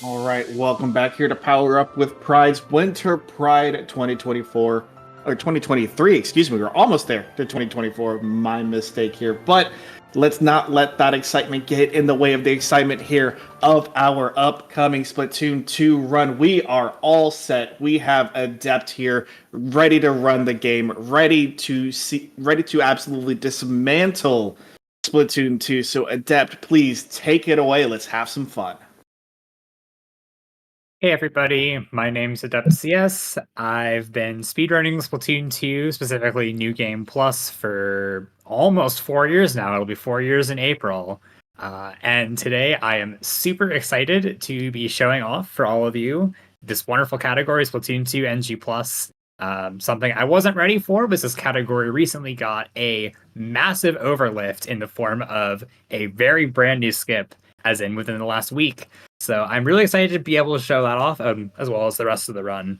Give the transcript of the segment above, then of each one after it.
All right, welcome back here to Power Up with Pride's Winter Pride 2024 or 2023, excuse me. We're almost there to 2024. My mistake here, but let's not let that excitement get in the way of the excitement here of our upcoming Splatoon 2 run. We are all set. We have Adept here ready to run the game, ready to absolutely dismantle Splatoon 2. So Adept, please take it away. Let's have some fun. Hey everybody, my name's Adept CS. I've been speedrunning Splatoon 2, specifically New Game Plus, for almost 4 years now. It'll be 4 years in April. And today I am super excited to be showing off for all of you this wonderful category, Splatoon 2 NG Plus. Something I wasn't ready for was this category recently got a massive overlift in the form of a very brand new skip, as in within the last week. So I'm really excited to be able to show that off, as well as the rest of the run.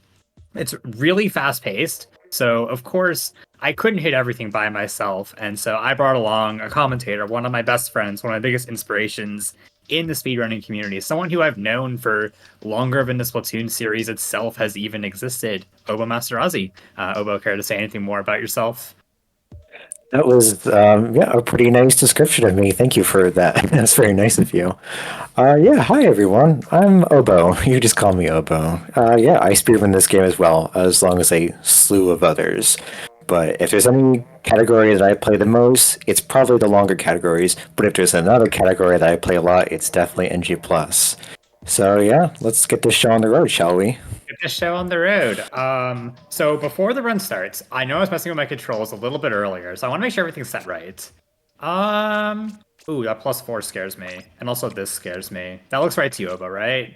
It's really fast paced, so of course I couldn't hit everything by myself, and so I brought along a commentator, one of my best friends, one of my biggest inspirations in the speedrunning community, someone who I've known for longer than the Splatoon series itself has even existed, Obo Master Ozzy. Obo, care to say anything more about yourself? That was, a pretty nice description of me. Thank you for that. That's very nice of you. Yeah, hi everyone. I'm Obo. You just call me Obo. Yeah, I spearman this game as well, as long as a slew of others. But if there's any category that I play the most, it's probably the longer categories. But if there's another category that I play a lot, it's definitely NG+. So yeah, let's get this show on the road, shall we? Get this show on the road. So before the run starts, I know I was messing with my controls a little bit earlier, so I want to make sure everything's set right. Ooh, that +4 scares me, and also this scares me. That looks right to you, Obo, right?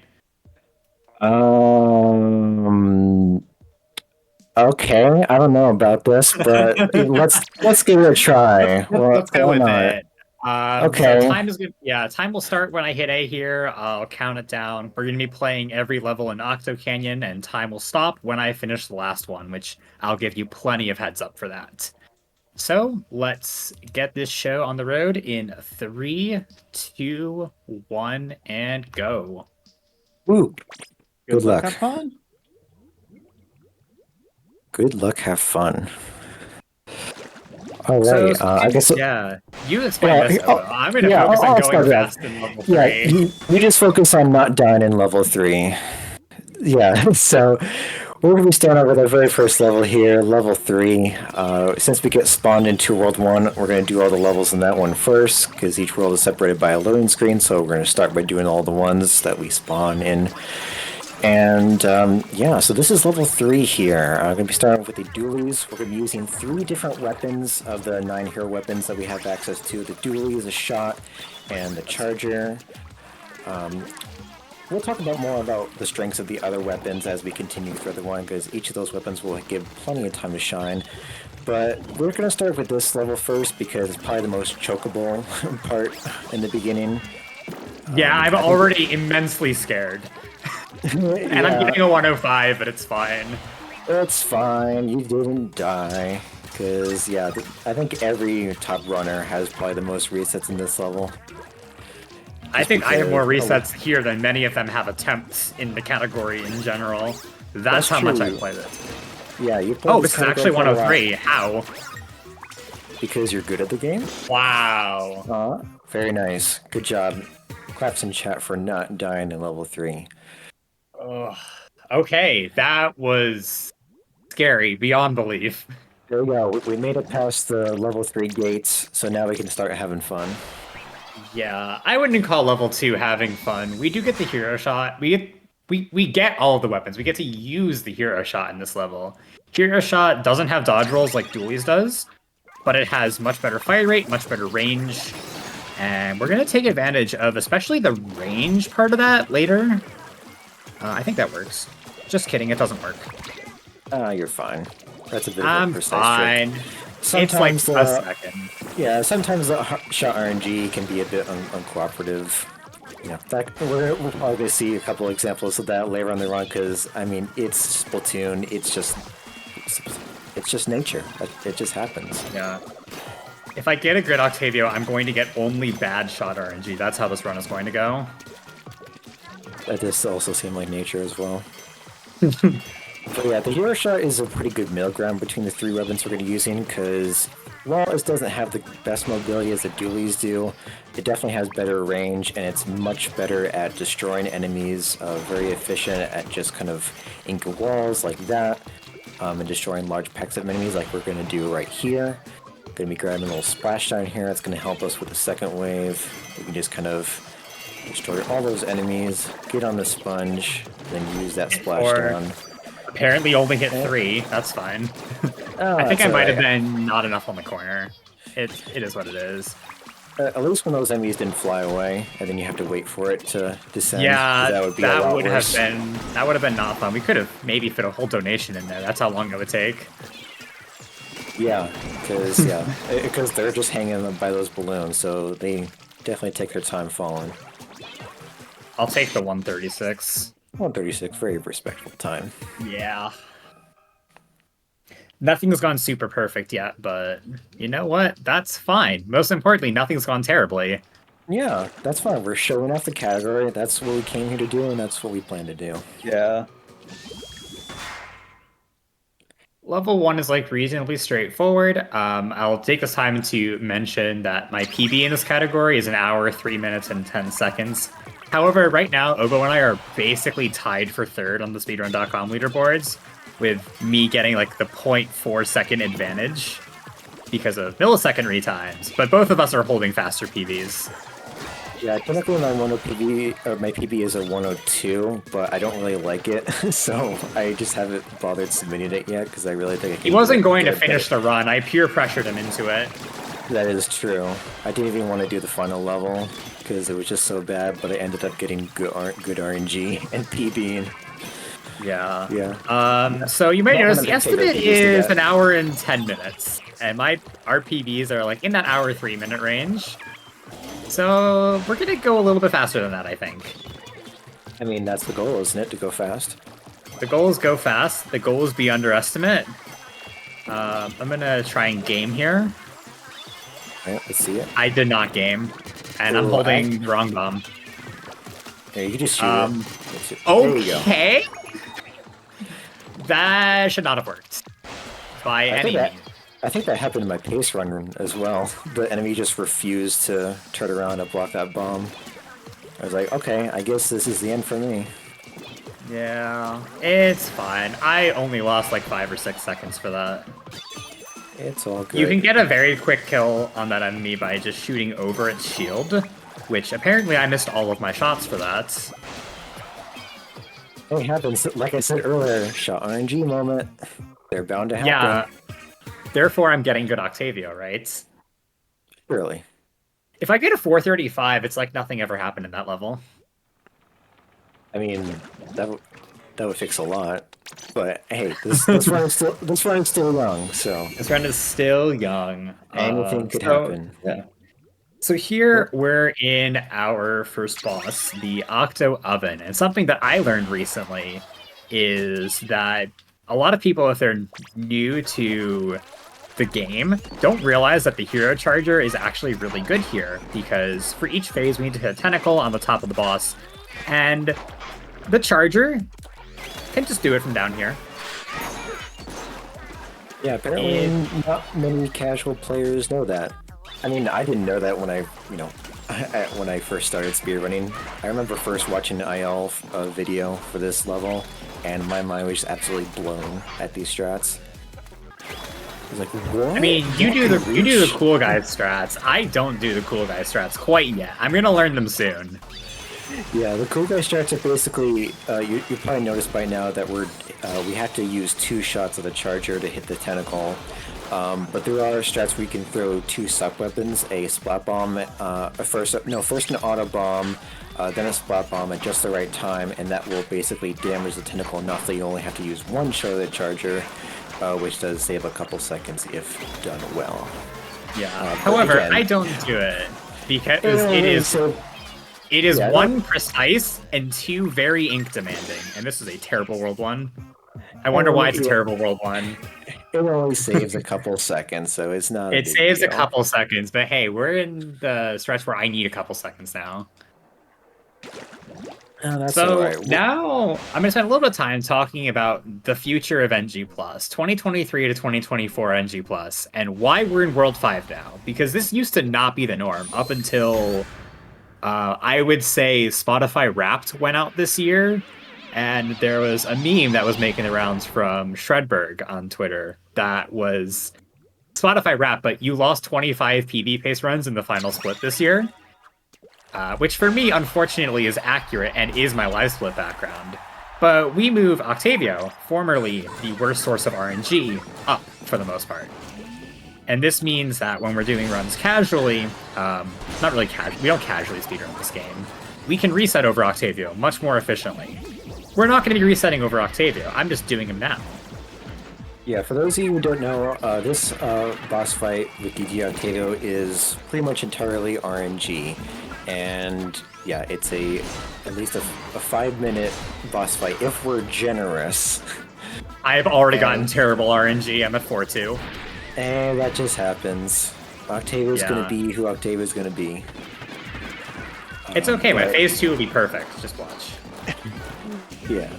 Okay, I don't know about this, but let's give it a try. Let's go Why with not? it. Okay. So time is good. Yeah, time will start when I hit A here. I'll count it down. We're gonna be playing every level in Octo Canyon, and time will stop when I finish the last one, which I'll give you plenty of heads up for that. So let's get this show on the road in 3, 2, 1, and go. Woo. Good luck. Have fun. Good luck. Have fun. All So, right. I guess. yeah, you explain this. I'm going to Yeah, focus on I'll going start fast in level 3. Yeah, you just focus on not dying in level 3. Yeah. So we're gonna be starting out with our very first level here, level 3. Since we get spawned into World 1, we're gonna do all the levels in that one first, because each world is separated by a loading screen. So we're gonna start by doing all the ones that we spawn in. And yeah, so this is level 3 here. I'm going to be starting with the dualies. We're going to be using 3 different weapons of the 9 hero weapons that we have access to. The dually, the shot, and the charger. We'll talk more about the strengths of the other weapons as we continue further on, because each of those weapons will give plenty of time to shine. But we're going to start with this level first, because it's probably the most chokeable part in the beginning. Yeah, I'm already immensely scared. And I'm getting a 105, but it's fine. It's fine. You didn't die. Because, yeah, I think every top runner has probably the most resets in this level. I think I have more resets here than many of them have attempts in the category in general. That's how much I played it. Yeah, you played Oh, this is actually 103. How? Because you're good at the game? Wow. Very nice. Good job. Claps in chat for not dying in level 3. Okay, that was scary beyond belief. There we go. We made it past the level 3 gates, so now we can start having fun. Yeah, I wouldn't call level 2 having fun. We do get the hero shot. We get all of the weapons. We get to use the hero shot in this level. Hero shot doesn't have dodge rolls like dualies does, but it has much better fire rate, much better range, and we're gonna take advantage of especially the range part of that later. I think that works. Just kidding, it doesn't work. You're fine. That's a bit of I'm a precise fine. trick. It's like a second. Yeah, sometimes the shot RNG can be a bit uncooperative. Yeah, we'll probably gonna see a couple examples of that later on the run, because I mean it's Splatoon. It's just nature. It just happens. Yeah. If I get a Grid Octavio, I'm going to get only bad shot RNG. That's how this run is going to go. That does also seem like nature as well. But yeah, the hero shot is a pretty good middle ground between the three weapons we're going to be using, because while it doesn't have the best mobility as the dualies do, it definitely has better range, and it's much better at destroying enemies, very efficient at just kind of inking walls like that, and destroying large packs of enemies like we're going to do right here. Going to be grabbing a little splashdown here, that's going to help us with the second wave. We can just kind of destroy all those enemies, get on the sponge, then use that splashdown. Apparently only hit 3. That's fine. Oh, I think I that's might have alright. been not enough on the corner. It is what it is. At least when those enemies didn't fly away, and then you have to wait for it to descend. 'Cause Yeah, that would be a lot worse. that would have been not fun. We could have maybe fit a whole donation in there. That's how long it would take. Yeah, because they're just hanging by those balloons, so they definitely take their time falling. I'll take the 136. 136, very respectful time. Yeah. Nothing's gone super perfect yet, but you know what? That's fine. Most importantly, nothing's gone terribly. Yeah, that's fine. We're showing off the category. That's what we came here to do, and that's what we plan to do. Yeah. Level 1 is like reasonably straightforward. I'll take this time to mention that my PB in this category is 1 hour, 3 minutes, and 10 seconds. However, right now, Obo and I are basically tied for third on the speedrun.com leaderboards, with me getting like the 0.4 second advantage because of millisecond retimes, but both of us are holding faster PBs. Yeah, technically my my PB is a 102, but I don't really like it, so I just haven't bothered submitting it yet because I really think I can. He wasn't going to finish the run. I peer pressured him into it. That is true. I didn't even want to do the final level because it was just so bad, but I ended up getting good RNG and PBing. Yeah. Yeah. So you might Not notice gonna the take estimate it, used to is that. 1 hour and 10 minutes, and our PBs are like in that hour 3 minute range. So we're gonna go a little bit faster than that, I think. I mean, that's the goal, isn't it? To go fast. The goal is go fast. The goal is be underestimate. I'm gonna try and game here. Alright, let's see it. I did not game, and I'm Ooh, holding the wrong bomb. Yeah, you can just shoot it. There you go. Okay. That should not have worked. By any means. I think that happened in my pace run as well. The enemy just refused to turn around and block that bomb. I was like, okay, I guess this is the end for me. Yeah, it's fine. I only lost like 5 or 6 seconds for that. It's all good. You can get a very quick kill on that enemy by just shooting over its shield, which apparently I missed all of my shots for that. It happens. Like I said earlier, shot RNG moment. They're bound to happen. Yeah, therefore I'm getting good Octavio, right? Surely. If I get a 435, it's like nothing ever happened in that level. I mean, that would fix a lot. But hey, this run is still young, so This run is still young. anything could happen. Yeah. So here we're in our first boss, the Octo Oven. And something that I learned recently is that a lot of people, if they're new to the game, don't realize that the hero charger is actually really good here, because for each phase we need to hit a tentacle on the top of the boss, and the charger can just do it from down here. Yeah, apparently not many casual players know that. I mean, I didn't know that when when I first started speedrunning. I remember first watching an IL video for this level, and my mind was just absolutely blown at these strats. I was like, what? I mean, you do the cool guy strats. I don't do the cool guy strats quite yet. I'm gonna learn them soon. Yeah, the cool guy strats are basically, you probably noticed by now that we have to use 2 shots of the charger to hit the tentacle. But there are strats where you can throw 2 suck weapons, a splat bomb, first an auto bomb, then a splat bomb at just the right time, and that will basically damage the tentacle enough that you only have to use 1 shot of the charger, which does save a couple seconds if done well. Yeah. However, again, I don't do it because it is yeah, 1 precise and 2 very ink demanding, and this is a terrible world 1. I wonder why it's a terrible world 1. It only saves a couple seconds, so it's not. It saves a couple seconds, but hey, we're in the stretch where I need a couple seconds now. Oh, that's So all right. now I'm going to spend a little bit of time talking about the future of NG Plus, 2023 to 2024 NG Plus, and why we're in World 5 now. Because this used to not be the norm up until I would say Spotify Wrapped went out this year, and there was a meme that was making the rounds from Shredberg on Twitter that was Spotify Wrapped, but you lost 25 PB pace runs in the final split this year. Which for me, unfortunately, is accurate and is my live split background. But we move Octavio, formerly the worst source of RNG, up for the most part. And this means that when we're doing runs casually, not really casually, we don't casually speedrun this game, we can reset over Octavio much more efficiently. We're not going to be resetting over Octavio, I'm just doing him now. Yeah, for those of you who don't know, this boss fight with DD Octavio is pretty much entirely RNG. And yeah, it's at least a 5-minute boss fight if we're generous. I've already gotten terrible RNG. I'm at 4-2. And that just happens. Octavio's gonna Yeah. be who Octavio's gonna be. It's okay, my but- phase 2 will be perfect. Just watch. Yeah.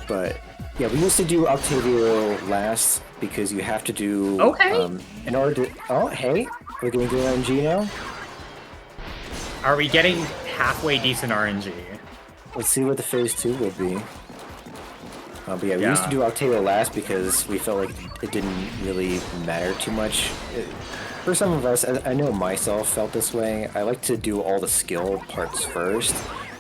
But yeah, we used to do Octavio last because you have to do Okay. In order to oh hey, we're getting good RNG now? Are we getting halfway decent RNG? Let's see what the phase 2 will be. But yeah, we used to Yeah. do Octavio last because we felt like it didn't really matter too much. For some of us, I know myself felt this way. I like to do all the skill parts first,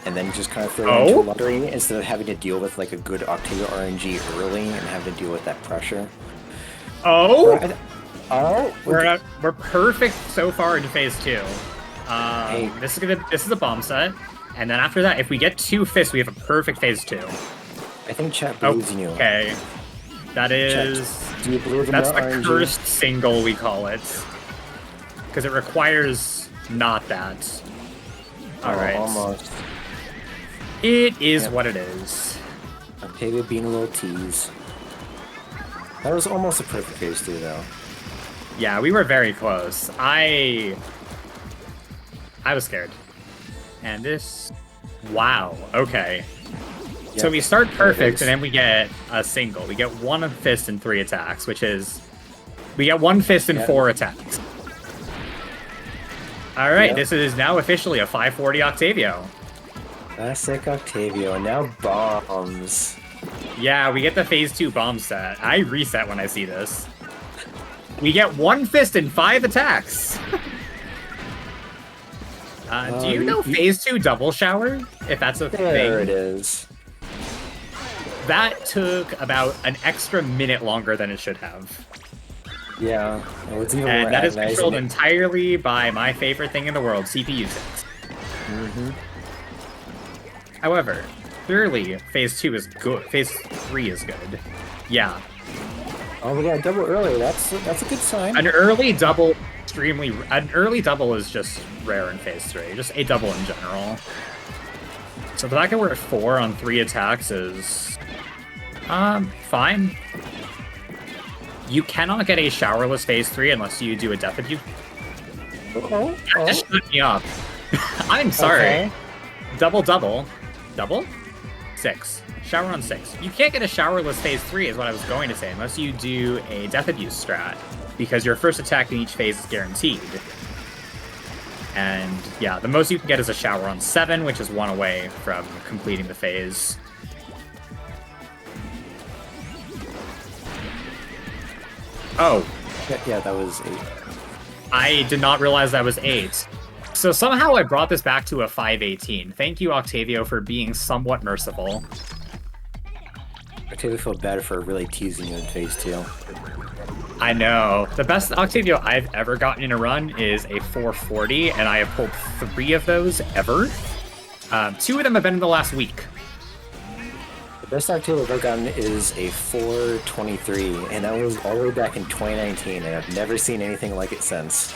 and then just kind of throw it into Oh? lottery instead of having to deal with like a good Octavio RNG early and having to deal with that pressure. Oh! Oh, We're perfect so far in phase 2. Hey. This is a bomb set, and then after that, if we get 2 fists, we have a perfect phase 2. I think chat believes in you. Okay, that is Do you believe in that's the the RNG? cursed single we call it, because it requires not that. All Oh, right, almost. it is Yep. what it is. Octavio being a little tease. That was almost a perfect phase 2 though. Yeah, we were very close. I was scared. And this... Wow, okay. So Yep. we start perfect, is. and then we get a single. We get 1 fist and 3 attacks, which is... We get 1 fist and Yeah. 4 attacks. Alright, Yep. this is now officially a 540 Octavio. Classic Octavio, and now bombs. Yeah, we get the phase 2 bomb set. I reset when I see this. We get 1 fist and 5 attacks. Do you know phase 2 double shower? If that's a There thing. it is. That took about an extra minute longer than it should have. Yeah, and what's even more And that is agonizing- controlled entirely by my favorite thing in the world, CPU ticks. Mhm. However, clearly phase 2 is good. Phase 3 is good. Yeah. Oh, we got a double early. That's a good sign. An early double an early double is just rare in phase 3, just a double in general. So the fact that we're at 4 on 3 attacks is fine. You cannot get a showerless phase 3 unless you do a death abuse. Oh, Just shut me up. I'm sorry. Okay. Double. 6. Shower on 6. You can't get a showerless phase 3 is what I was going to say, unless you do a death abuse strat, because your first attack in each phase is guaranteed. And yeah, the most you can get is a shower on 7, which is 1 away from completing the phase. Oh, Yeah, that was 8. I did not realize that was 8. So somehow I brought this back to a 518. Thank you, Octavio, for being somewhat merciful. Octavio felt bad for really teasing you in phase 2. I know. The best Octavio I've ever gotten in a run is a 440, and I have pulled 3 of those ever. 2 of them have been in the last week. The best Octavio I've ever gotten is a 423, and that was all the way back in 2019, and I've never seen anything like it since.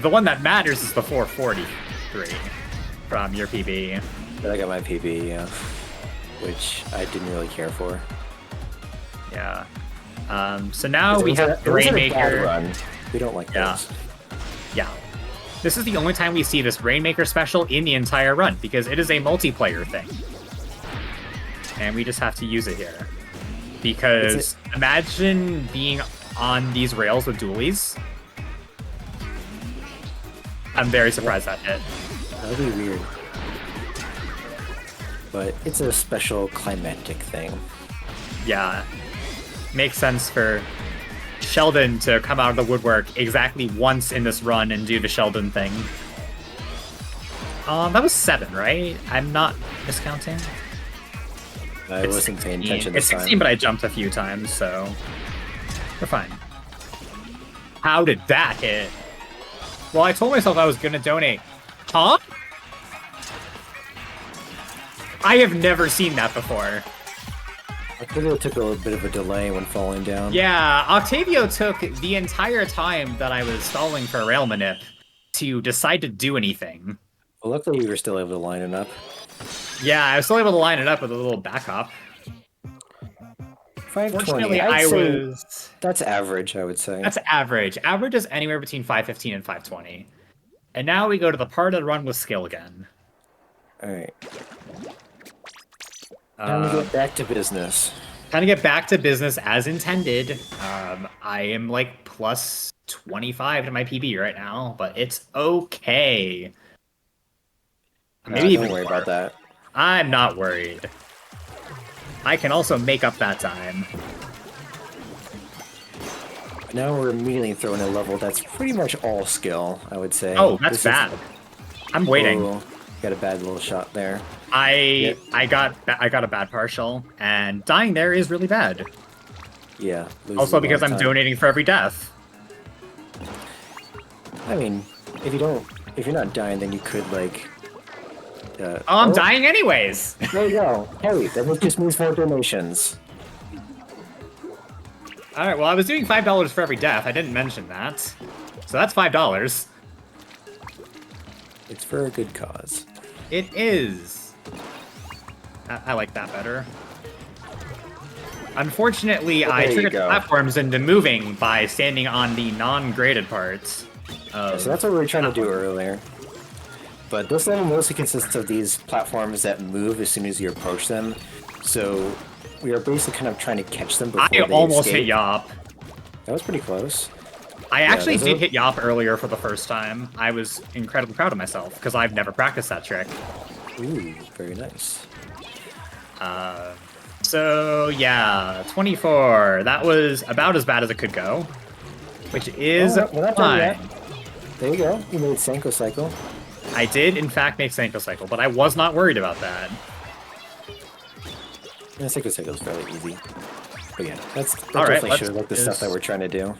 The one that matters is the 443 from your PB. But I got my PB, yeah, which I didn't really care for. Yeah. So now we have It wasn't a bad Rainmaker. run. We don't like Yeah. those. Yeah. This is the only time we see this Rainmaker special in the entire run, because it is a multiplayer thing. And we just have to use it here. Because imagine being on these rails with dualies. I'm very surprised that hit. That'd be weird. But it's a special climactic thing. Yeah. Makes sense for Sheldon to come out of the woodwork exactly once in this run and do the Sheldon thing. That was 7, right? I'm not miscounting. I wasn't paying attention this It's time. 16, but I jumped a few times, so we're fine. How did that hit? Well, I told myself I was gonna donate. Huh? I have never seen that before. Octavio took a little bit of a delay when falling down. Yeah, Octavio took the entire time that I was stalling for rail manip to decide to do anything. Well, luckily you were still able to line it up. Yeah, I was still able to line it up with a little backup. 520. Fortunately, That's average, I would say. That's average. Average is anywhere between 515 and 520. And now we go to the part of the run with skill again. Alright. Time to get back to business. Time to get back to business as intended. I am like plus 25 to my PB right now, but it's okay. Maybe Don't worry about that. I'm not worried. I can also make up that time. Now we're immediately throwing a level that's pretty much all skill, I would say. Oh, that's bad. I'm waiting. Oh, got a bad little shot there. I got a bad partial, and dying there is really bad. Yeah. Also because I'm donating for every death. I mean, if you're not dying, then you could like. I'm dying anyways. There you go. Hey, that just means more donations. All right. Well, I was doing $5 for every death. I didn't mention that, so that's $5. It's for a good cause. It is. I like that better. Unfortunately, Well, I there you triggered go. platforms into moving by standing on the non-graded parts. So that's what we were trying to do earlier. But this level mostly consists of these platforms that move as soon as you approach them. So we are basically kind of trying to catch them before I they almost escape. hit Yop. That was pretty close. I actually those did are- hit Yop earlier for the first time. I was incredibly proud of myself because I've never practiced that trick. Ooh, very nice. So yeah, 24. That was about as bad as it could go, which is we're not done yet. fine. There you go. You made Senko Cycle. I did, in fact, make Senko Cycle, but I was not worried about that. Yeah, Senko Cycle is fairly easy. But yeah, that All right, definitely let's shows like the stuff that we're trying to do.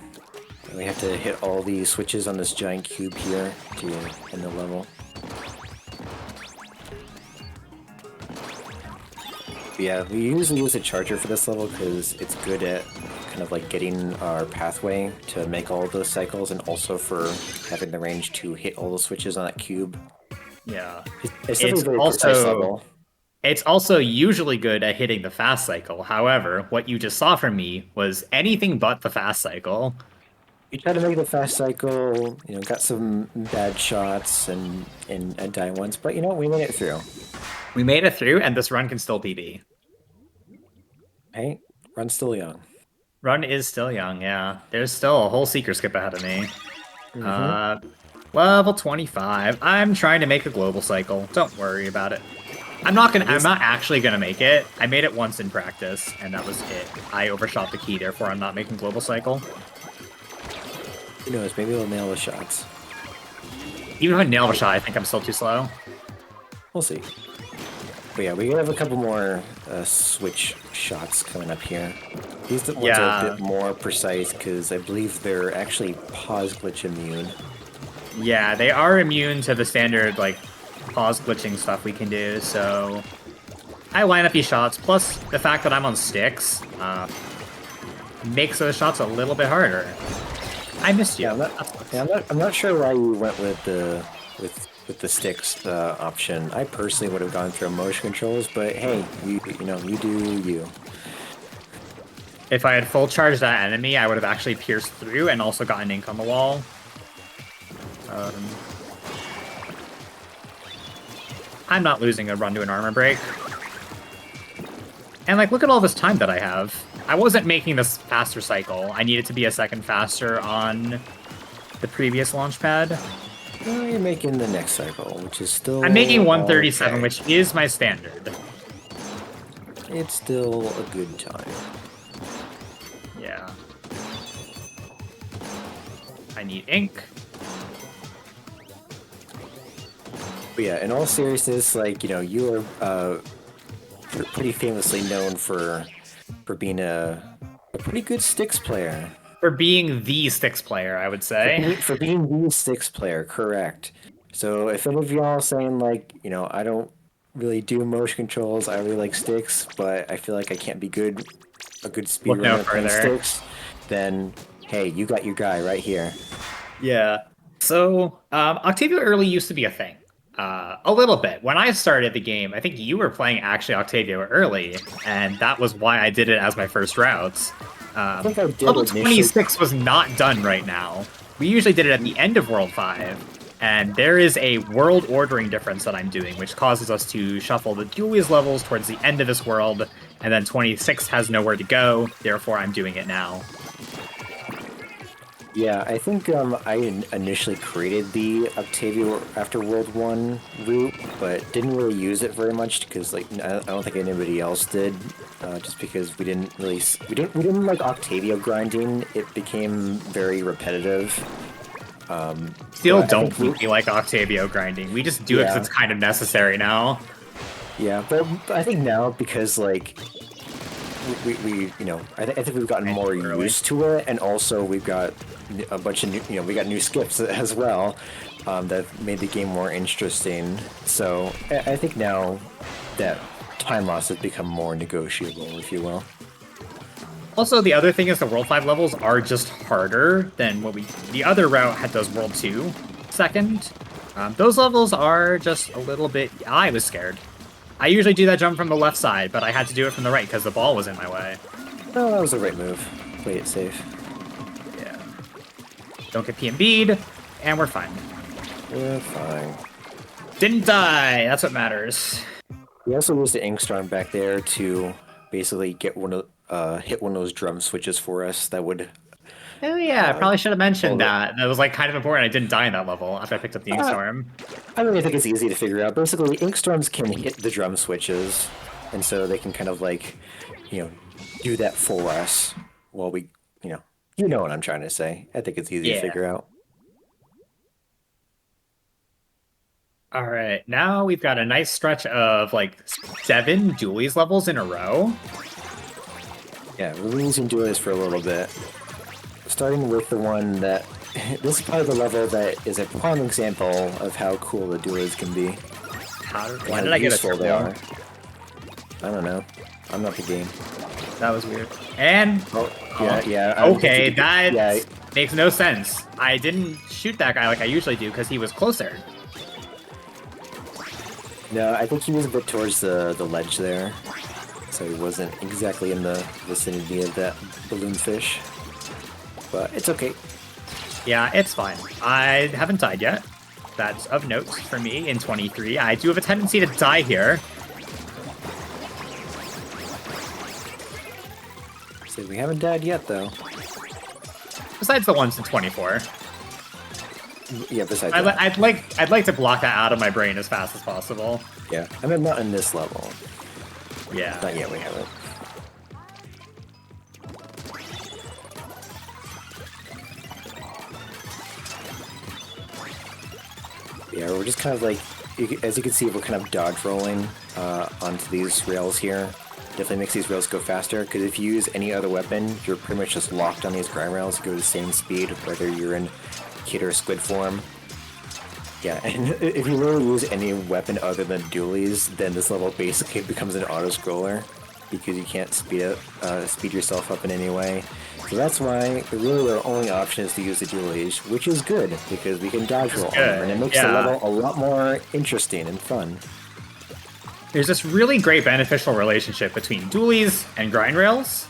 We have to hit all the switches on this giant cube here to end the level. But yeah, we usually use a charger for this level because it's good at kind of like getting our pathway to make all those cycles and also for having the range to hit all the switches on that cube. Yeah. It's definitely a very precise level. It's also usually good at hitting the fast cycle. However, what you just saw from me was anything but the fast cycle. You try to make the fast cycle, got some bad shots and die ones, but we made it through. We made it through, and this run can still PB. Hey, run's still young. Run is still young, yeah. There's still a whole Seeker skip ahead of me. Level 25. I'm trying to make a global cycle. Don't worry about it. I'm not actually gonna make it. I made it once in practice, and that was it. I overshot the key, therefore I'm not making global cycle. Who knows, maybe we'll nail the shots. Even if I nail the shot, I think I'm still too slow. We'll see. But yeah, we have a couple more switch shots coming up here. These ones are a bit more precise because I believe they're actually pause glitch immune. Yeah, they are immune to the standard, like, pause glitching stuff we can do, so I line up these shots, plus the fact that I'm on sticks makes those shots a little bit harder. I missed you. Yeah, I'm not sure why you went with the sticks option. I personally would have gone through motion controls, but hey, you do you. If I had full charged that enemy, I would have actually pierced through and also gotten ink on the wall. I'm not losing a run to an armor break. And like, look at all this time that I have. I wasn't making this faster cycle. I needed to be a second faster on the previous launch pad. Well, you're making the next cycle, which is still... I'm making 137, okay. which is my standard. It's still a good time. Yeah. I need ink. But yeah, in all seriousness, like, you know, you are pretty famously known for being a pretty good Styx player. For being the Styx player, I would say. For being the Styx player, correct. So if any of y'all saying, like, you know, I don't really do motion controls, I really like Styx, but I feel like I can't be a good Look no speedrunner playing further. Styx, then hey, you got your guy right here. Yeah. So, Octavio early used to be a thing. A little bit. When I started the game, I think you were playing actually Octavio early, and that was why I did it as my first route. I think I did Level initially. 26 was not done right now. We usually did it at the end of World 5, and there is a world ordering difference that I'm doing, which causes us to shuffle the Julia's levels towards the end of this world, and then 26 has nowhere to go, therefore I'm doing it now. Yeah, I think I initially created the Octavio after World 1 route, but didn't really use it very much because, like, I don't think anybody else did, just because we didn't like Octavio grinding. It became very repetitive. Still but don't think we like Octavio grinding. We just do it because Yeah. it's kind of necessary now. Yeah, but I think now because, like, we you know, I think we've gotten more Really? used to it, and also we've got a bunch of new, you know, we got new skips as well, that made the game more interesting. So I think now that time loss has become more negotiable, if you will. Also, the other thing is the World 5 levels are just harder than what the other route had does World 2 second. Those levels are just a little bit... I was scared. I usually do that jump from the left side, but I had to do it from the right because the ball was in my way. Oh, that was the right move. Play it safe. Yeah. Don't get PMB'd, and we're fine. We're fine. Didn't die, that's what matters. We also used the Inkstorm back there to basically get hit one of those drum switches for us that would... Oh yeah, I probably should have mentioned well, that. That was like kind of important. I didn't die in that level after I picked up the Inkstorm. I really think it's easy to figure out. Basically, Inkstorms can hit the drum switches, and so they can kind of, like, you know, do that for us while we, you know what I'm trying to say. I think it's easy to figure out. All right, now we've got a nice stretch of like 7 Julie's levels in a row. Yeah, we've been using Julius for a little bit. Starting with the one that... This is probably the level that is a prime example of how cool the duels can be. Why did I get a useful they triple? are. I don't know. I'm not the game. That was weird. And Yeah. okay, that Yeah, makes no sense. I didn't shoot that guy like I usually do because he was closer. no, I think he was a bit towards the ledge there, so he wasn't exactly in the vicinity of that balloon fish. But it's okay. Yeah, it's fine. I haven't died yet. That's of note for me in 23. I do have a tendency to die here. So we haven't died yet, though. Besides the ones in 24. Yeah, besides that. I'd like to block that out of my brain as fast as possible. Yeah, I mean, not in this level. Yeah. Not yet, we haven't. Yeah, we're just kind of like, as you can see, we're kind of dodge rolling onto these rails here. Definitely makes these rails go faster, because if you use any other weapon, you're pretty much just locked on these grind rails. You go the same speed, whether you're in kid or squid form. Yeah, and if you really use any weapon other than dualies, then this level basically becomes an auto-scroller, because you can't speed yourself up in any way. So that's why really our only option is to use the dualies, which is good, because we can dodge roll on them, and it makes the level a lot more interesting and fun. There's this really great beneficial relationship between dualies and grind rails,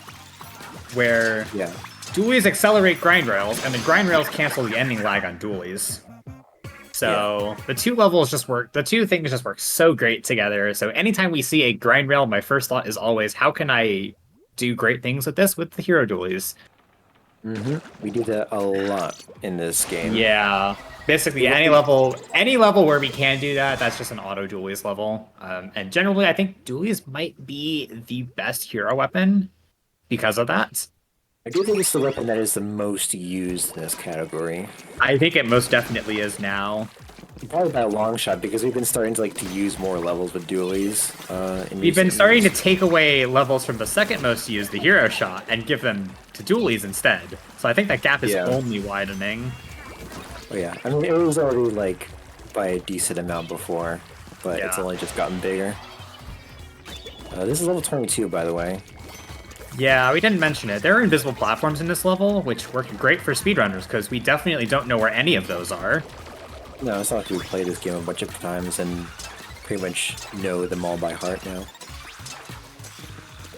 where dualies accelerate grind rails, and the grind rails cancel the ending lag on dualies. So the two levels just work. The two things just work so great together. So anytime we see a grind rail, my first thought is always, how can I do great things with this with the hero dualies? We do that a lot in this game. Yeah, basically any level where we can do that, that's just an auto dualies level. And generally, I think dualies might be the best hero weapon because of that. I do think it's the weapon that is the most used in this category. I think it most definitely is now. Probably by a long shot, because we've been starting to to use more levels with dualies. We've been starting to take away levels from the second most used, the hero shot, and give them to dualies instead. So I think that gap is only widening. Oh yeah, I mean it was already by a decent amount before, but it's only just gotten bigger. This is level 22, by the way. Yeah, we didn't mention it. There are invisible platforms in this level, which work great for speedrunners, because we definitely don't know where any of those are. No, it's not like we've played this game a bunch of times and pretty much know them all by heart now.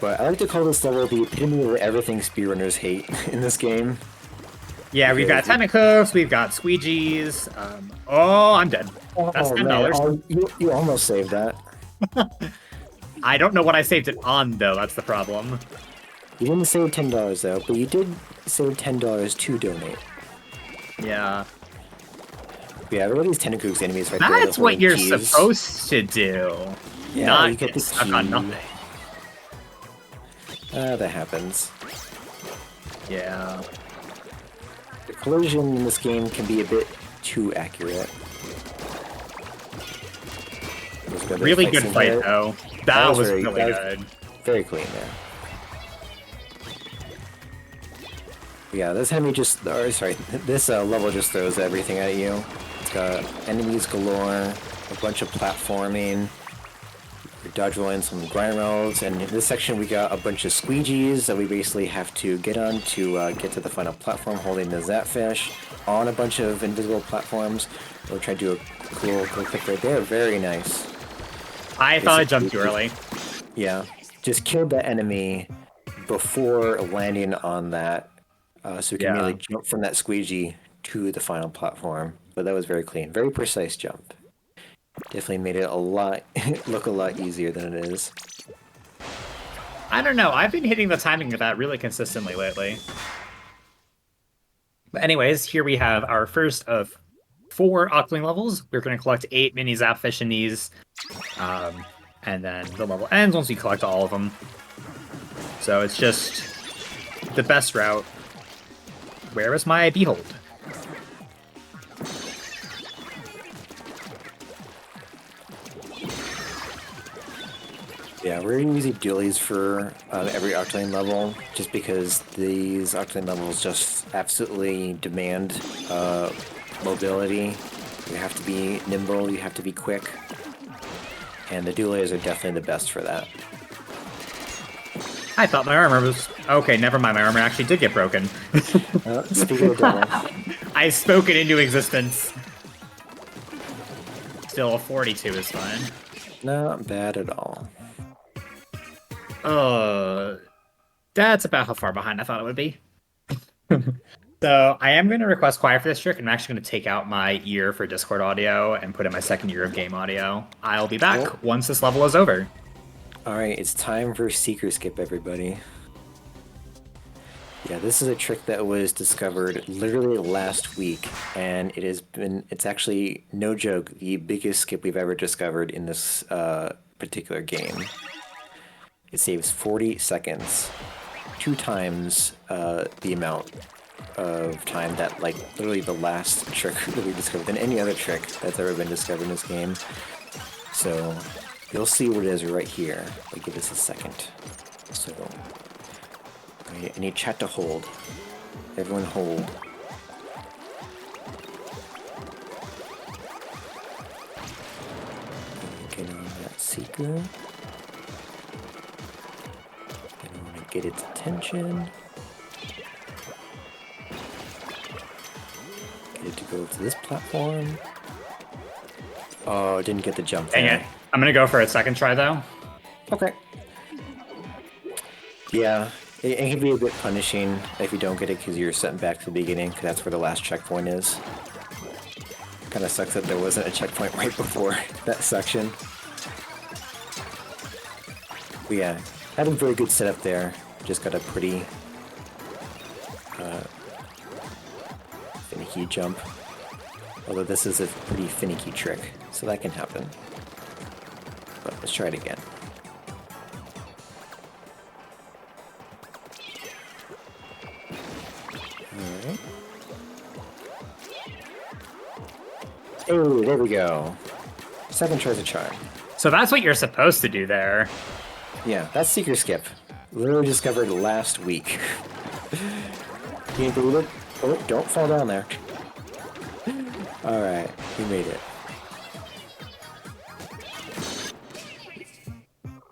But I like to call this level the epitome of everything speedrunners hate in this game. Yeah, we've got Tentacoofs, we've got Squeegees. Oh, I'm dead. That's $10. You almost saved that. I don't know what I saved it on, though. That's the problem. You didn't save $10, though, but you did save $10 to donate. Yeah. Yeah, there are these Tentacoofs enemies right there. That's what you're supposed to do. Yeah, not you get the stuck key. on nothing. That happens. Yeah. The collision in this game can be a bit too accurate. Really good fight, though. That was really good. Very clean there. Yeah, this enemy this level just throws everything at you. It's got enemies galore, a bunch of platforming, you're dodge rolling some grind rails, and in this section we got a bunch of squeegees that we basically have to get on to get to the final platform holding the Zapfish on a bunch of invisible platforms. We'll try to do a cool click right there. Very nice. I thought I jumped too early. Yeah, just killed that enemy before landing on that, so we can immediately jump from that squeegee to the final platform. But that was very clean, very precise jump. Definitely made it look a lot easier than it is. I don't know. I've been hitting the timing of that really consistently lately. But anyways, here we have our first of 4 Octoling levels. We're going to collect 8 mini Zapfish in these. And then the level ends once we collect all of them. So it's just the best route. Where is my Behold? Yeah, we're using dualies for every Octoling level, just because these Octoling levels just absolutely demand mobility. You have to be nimble, you have to be quick. And the dualies are definitely the best for that. I thought my armor was... Okay, never mind. My armor actually did get broken. Speaking of devil. I spoke it into existence. Still, a 42 is fine. Not bad at all. That's about how far behind I thought it would be. So I am going to request quiet for this trick, and I'm actually going to take out my ear for Discord audio and put in my second ear of game audio. I'll be back once this level is over. Alright, it's time for Seeker Skip, everybody. Yeah, this is a trick that was discovered literally last week, and it's actually, no joke, the biggest skip we've ever discovered in this particular game. It saves 40 seconds, 2 times the amount of time that, literally the last trick that we discovered than any other trick that's ever been discovered in this game. So, you'll see what it is right here. I'll give this a second. So, I need chat to hold. Everyone hold. Get on that Seeker. I want to get its attention. Get it to go to this platform. Oh, I didn't get the jump there. Dang it. I'm going to go for a second try, though. Okay. Yeah, it can be a bit punishing if you don't get it because you're sent back to the beginning, because that's where the last checkpoint is. Kind of sucks that there wasn't a checkpoint right before that section. But yeah, had a very good setup there. Just got a pretty finicky jump. Although this is a pretty finicky trick, so that can happen. But let's try it again. Alright. Oh, there we go. Second tries a charm. So that's what you're supposed to do there. Yeah, that's Seeker Skip. Literally discovered last week. Can you believe it? Oh, don't fall down there. Alright, we made it.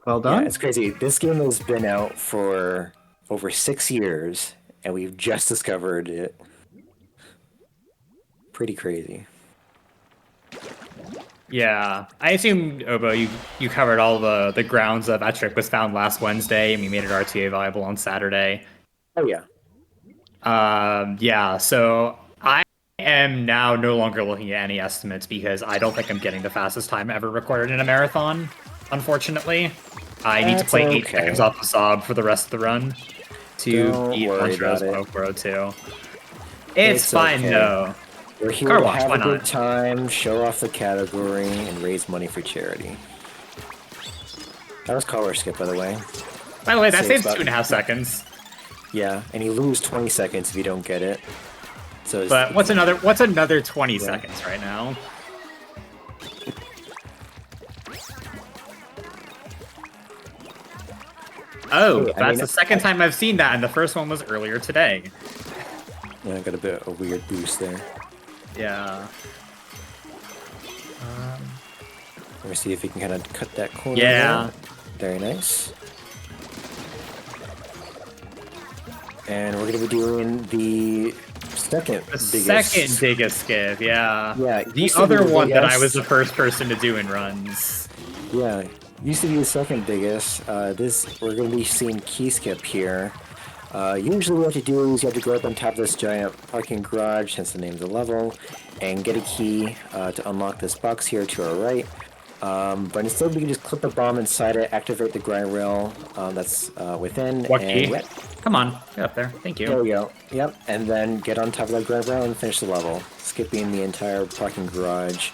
Well done. Yeah, it's crazy. This game has been out for over 6 years, and we've just discovered it. Pretty crazy. Yeah, I assume, Obo, you covered all the grounds of that trick was found last Wednesday, and we made it RTA viable on Saturday. Oh yeah. Yeah, so I am now no longer looking at any estimates because I don't think I'm getting the fastest time ever recorded in a marathon, unfortunately. I need to play 8 seconds off the sob for the rest of the run to beat Montrose 10402. It's fine, though. We're here to have a good time, show off the category, and raise money for charity. That was color skip, by the way. By the way, that saves 2.5 seconds. Yeah, and you lose 20 seconds if you don't get it. So but what's another 20 seconds right now? Oh, that's the second time I've seen that, and the first one was earlier today. Yeah, I got a bit of a weird boost there. Yeah. Let me see if we can kind of cut that corner. Yeah. There. Very nice. And we're going to be doing the second biggest skip, yeah. Yeah. The other one that I was the first person to do in runs. Yeah. Used to be the second biggest. We're going to be seeing key skip here. Usually what you have to do is you have to go up on top of this giant parking garage, hence the name of the level, and get a key to unlock this box here to our right. But instead we can just clip a bomb inside it, activate the grind rail that's within. What key? Come on, get up there. Thank you. There we go. Yep, and then get on top of that grind rail and finish the level, skipping the entire parking garage.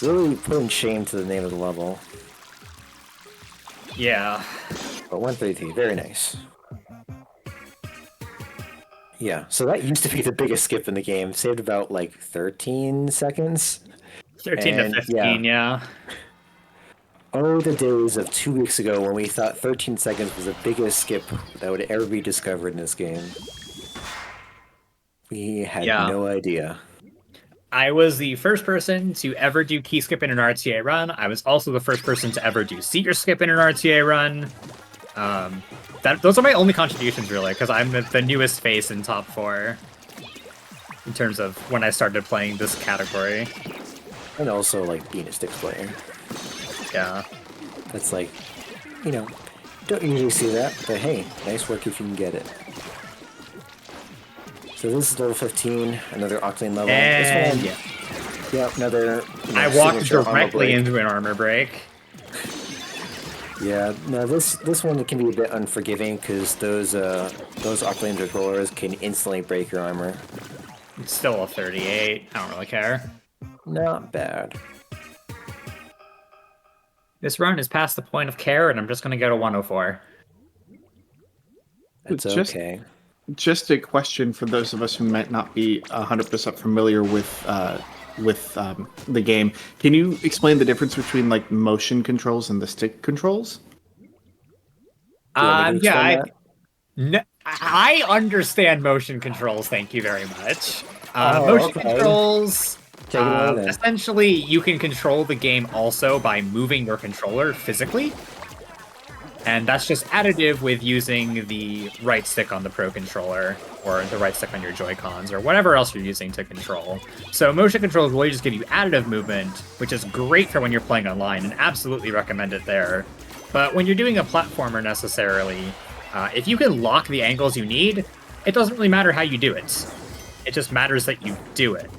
Really putting shame to the name of the level. Yeah. But 133, very nice. Yeah, so that used to be the biggest skip in the game. Saved about, like, 13 seconds. 13 to 15, yeah. Oh, the days of 2 weeks ago when we thought 13 seconds was the biggest skip that would ever be discovered in this game. We had no idea. I was the first person to ever do key skip in an RTA run. I was also the first person to ever do seeker skip in an RTA run. Those are my only contributions, really, because I'm the newest face in top 4 in terms of when I started playing this category. And also, like, being a sticks player. Yeah. That's like, you know, don't usually see that, but hey, nice work if you can get it. So this is level 15, another Octane level. And this one, yeah, another. I walked directly into an armor break. Yeah, no, this one can be a bit unforgiving because those Octane controllers can instantly break your armor. It's still a 38. I don't really care. Not bad. This run is past the point of care, and I'm just going to go to 104. It's okay. Just a question for those of us who might not be 100% familiar with the game. Can you explain the difference between like motion controls and the stick controls? I understand motion controls. Thank you very much. Motion controls. Essentially, you can control the game also by moving your controller physically. And that's just additive with using the right stick on the Pro Controller, or the right stick on your Joy-Cons, or whatever else you're using to control. So motion controls really just give you additive movement, which is great for when you're playing online, and absolutely recommend it there. But when you're doing a platformer necessarily, if you can lock the angles you need, it doesn't really matter how you do it. It just matters that you do it.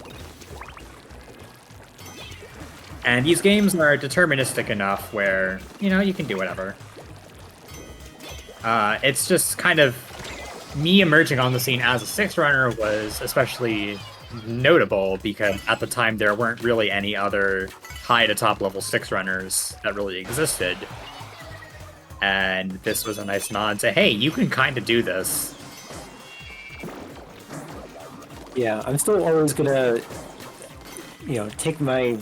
And these games are deterministic enough where, you can do whatever. It's just kind of me emerging on the scene as a 6 runner was especially notable because at the time there weren't really any other high to top level 6 runners that really existed. And this was a nice nod to, hey, you can kind of do this. Yeah, I'm still always gonna, take my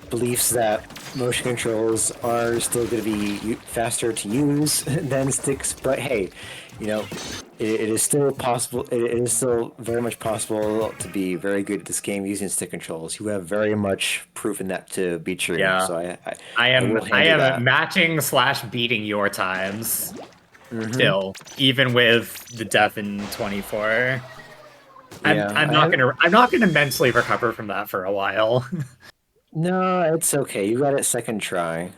beliefs that motion controls are still going to be faster to use than sticks, but hey, it is still possible. It is still very much possible to be very good at this game using stick controls. You have very much proven that to be true. Yeah. So I am will hand you that. matching / beating your times still, even with the death in 24. I'm not gonna mentally recover from that for a while. No, it's okay. You got it second try.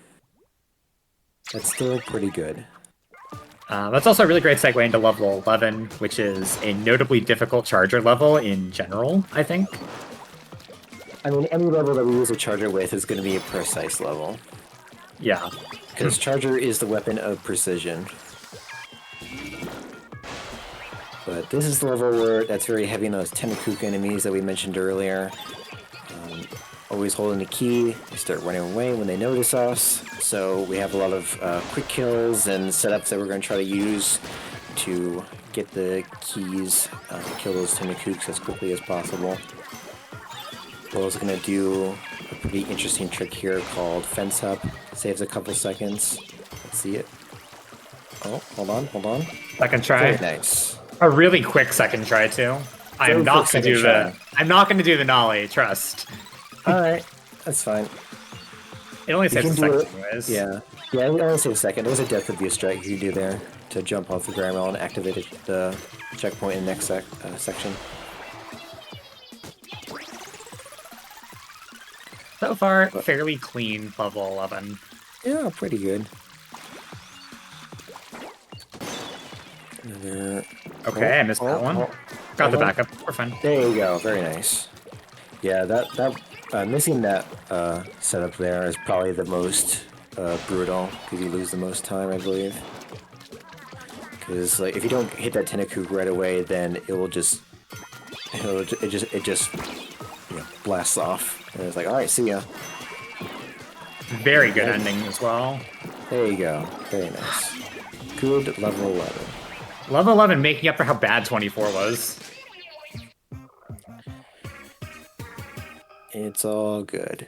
That's still pretty good. That's also a really great segue into level 11, which is a notably difficult charger level in general, I think. I mean, any level that we use a charger with is going to be a precise level. Yeah. Because charger is the weapon of precision. But this is the level where that's very heavy on those Tentacook enemies that we mentioned earlier. Always holding the key, they start running away when they notice us. So we have a lot of quick kills and setups that we're going to try to use to get the keys, kill those Tentacooks as quickly as possible. We're also going to do a pretty interesting trick here called Fence Up. Saves a couple seconds. Let's see it. Oh, hold on. Second try. Very nice. A really quick second try too. I'm not going to do the nollie, trust. Alright, that's fine. It only saves a second anyways. Yeah, it only saves a second. There's a depth of view strike you can do there to jump off the ground rail and activate the checkpoint in the next section. So far, fairly clean level 11. Yeah, pretty good. Okay, I missed that one. Got the backup. We're fine. There you go. Very nice. Yeah, missing that setup there is probably the most brutal because you lose the most time, I believe. Because if you don't hit that Tentacook right away, then it just blasts off, and it's like, all right, see ya. Very good ending as well. There you go. Very nice. Good level 11. Level 11 making up for how bad 24 was. It's all good.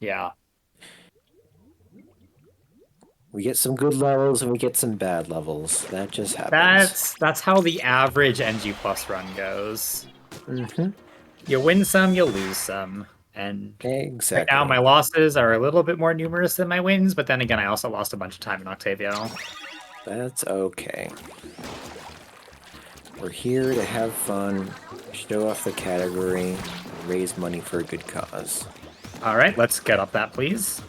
Yeah. We get some good levels and we get some bad levels. That just happens. That's how the average NG Plus run goes. Mm-hmm. You win some, you lose some. And exactly. right now my losses are a little bit more numerous than my wins, but then again I also lost a bunch of time in Octavio. That's okay. We're here to have fun, show off the category, raise money for a good cause. Alright, let's get up that, please.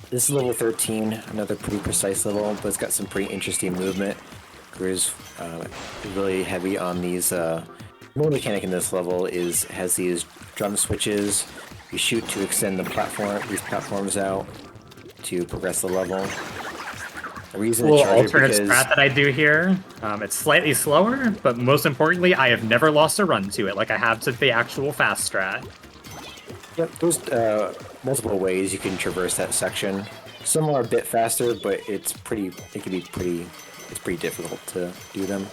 This is level 13, another pretty precise level, but it's got some pretty interesting movement. Grier's really heavy on these. One mechanic in this level has these drum switches. You shoot to extend these platforms out to progress the level. Alternate strat that I do here. It's slightly slower, but most importantly, I have never lost a run to it like I have to the actual fast strat. Yep, there's multiple ways you can traverse that section. Some are a bit faster, but it's pretty difficult to do them.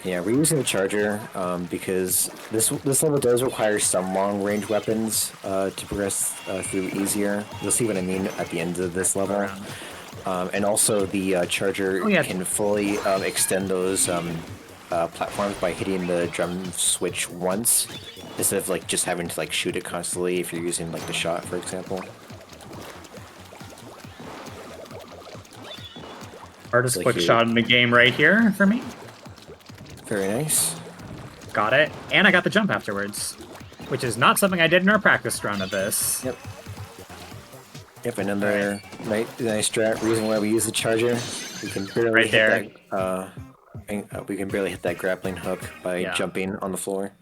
Yeah, we're using the charger because this level does require some long-range weapons to progress through easier. You'll see what I mean at the end of this level. And also the charger can fully extend those platforms by hitting the drum switch once, instead of just having to shoot it constantly if you're using the shot, for example. Hardest quick shot in the game right here for me. Very nice. Got it. And I got the jump afterwards, which is not something I did in our practice run of this. Yep, another nice strat. Reason why we use the charger. We can barely hit that grappling hook by jumping on the floor.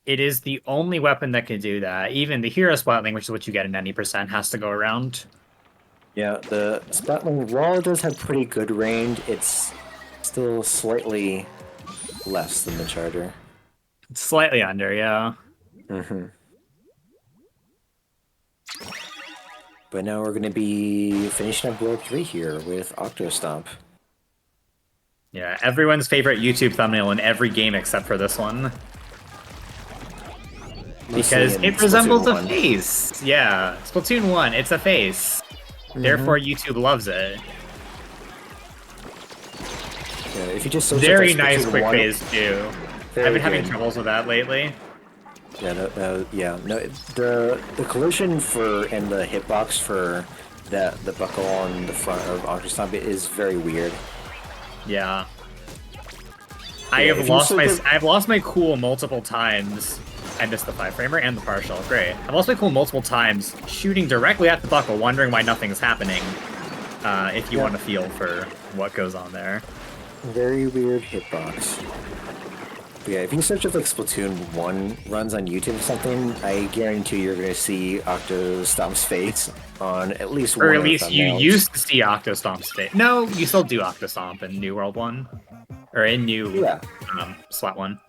It is the only weapon that can do that. Even the hero splatling, which is what you get in any percent, has to go around. Yeah, the Splatling, while it does have pretty good range, it's still slightly less than the Charger. It's slightly under, yeah. But now we're going to be finishing up World 3 here with Octostomp. Yeah, everyone's favorite YouTube thumbnail in every game except for this one. Because it resembles a face. Yeah, Splatoon 1, it's a face. Therefore, YouTube loves it. Yeah, if you just search Very up nice Splatoon quick 1, phase too. I've been having troubles with that lately. Yeah, the collision for and the hitbox for the buckle on the front of Octostomp is very weird. Yeah. I've lost my cool multiple times. I missed the 5-framer and the partial. Great. I've lost my cool multiple times shooting directly at the buckle, wondering why nothing's happening. If you want to feel for what goes on there. Very weird hitbox. But yeah, if you search up like Splatoon 1 runs on YouTube or something, I guarantee you're going to see Octostomp's face on at least one or of at the least you thumbnails. used to see Octostomp's face. No, you still do Octostomp in New World 1. Or in New Slot 1.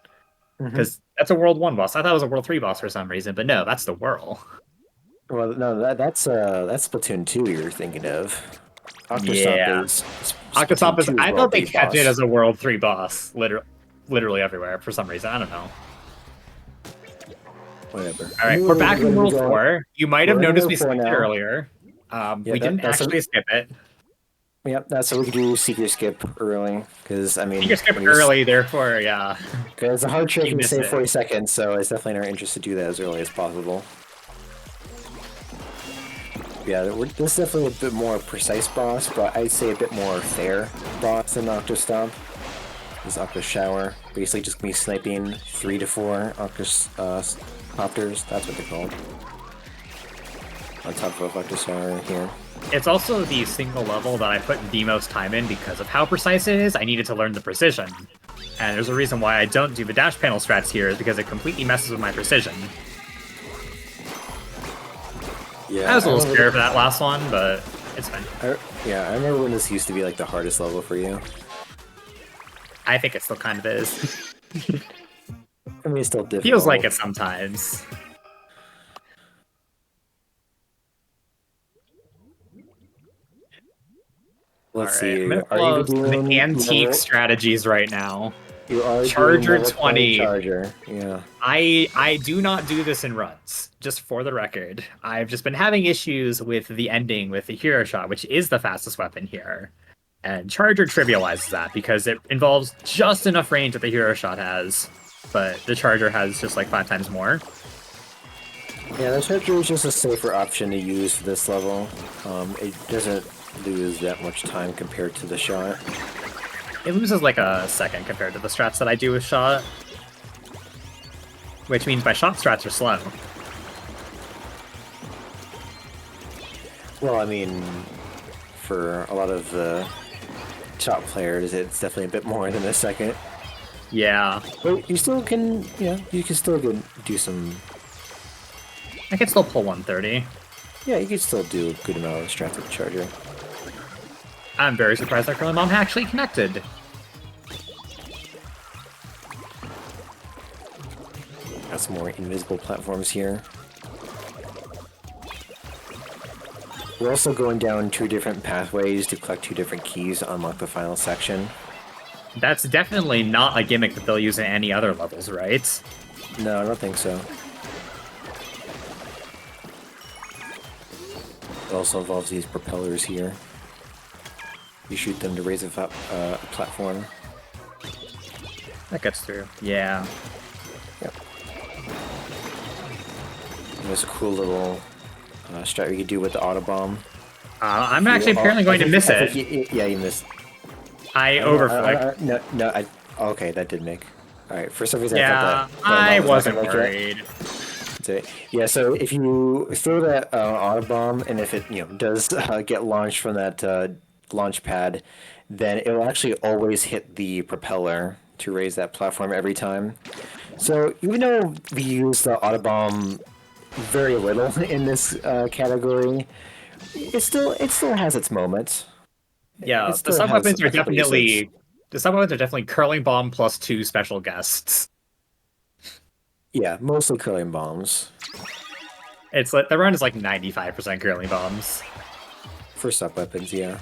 Because that's a World 1 boss. I thought it was a World 3 boss for some reason, but no, that's the Whirl. Well, no, that's Splatoon 2 you're thinking of. Octostomp is... Octostomp is... Splatoon 2's I World thought they 3 kept it boss. as a World 3 boss. Literally everywhere for some reason. I don't know. Whatever. Alright, we're back in World 4. You might have We're in noticed we World 4 skipped it now. earlier. We didn't actually skip it. Yep, that's what we could do. Secret skip early, because I mean, You skip early, therefore, yeah. Because it's a hard trick You and miss save it. 40 seconds, so it's definitely in our interest to do that as early as possible. Yeah, this is definitely a bit more precise boss, but I'd say a bit more fair boss than Octostomp. This Octo Shower, basically just me sniping 3 to 4 Octocopters, that's what they're called. On top of Octo Shower here. It's also the single level that I put the most time in because of how precise it is. I needed to learn the precision. And there's a reason why I don't do the dash panel strats here, is because it completely messes with my precision. Yeah, I was a little scared for that last one, but it's fine. I remember when this used to be like the hardest level for you. I think it still kind of is. I mean, it's still difficult. Feels like it sometimes. Let's Alright, see. I'm gonna Are you close doing the antique level- strategies right now. You are Charger doing level 20. Charger, yeah. I do not do this in runs, just for the record. I've just been having issues with the ending with the hero shot, which is the fastest weapon here. And Charger trivializes that because it involves just enough range that the hero shot has, but the Charger has just like 5 times more. Yeah, the Charger is just a safer option to use for this level. It doesn't lose that much time compared to the shot. It loses like a second compared to the strats that I do with shot. Which means my shot strats are slow. Well, I mean, for a lot of the top players, it's definitely a bit more than a second. Yeah. But you still can, you can still do some... I can still pull 130. Yeah, you can still do a good amount of strats with the Charger. I'm very surprised that Curly Mom actually connected. Got some more invisible platforms here. We're also going down 2 different pathways to collect 2 different keys to unlock the final section. That's definitely not a gimmick that they'll use in any other levels, right? No, I don't think so. It also involves these propellers here. You shoot them to raise a platform. That gets through. Yeah. Yep. And there's a cool little strat you can do with the Autobomb. I'm actually apparently going to miss it. Yeah, you missed. I overflicked. No, okay, that did make. Alright, for some reason Yeah, I thought that I Autobomb was wasn't not gonna make it. worried. Yeah, so if you throw that Autobomb, and if it does get launched from that launch pad, then it will actually always hit the propeller to raise that platform every time. So even though we use the Autobomb very little in this category, it still has its moments. Yeah, It the still sub has weapons are a couple uses. definitely curling bomb plus 2 special guests. Yeah, mostly curling bombs It's like the run is like 95% curling bombs. for sub weapons. Yeah.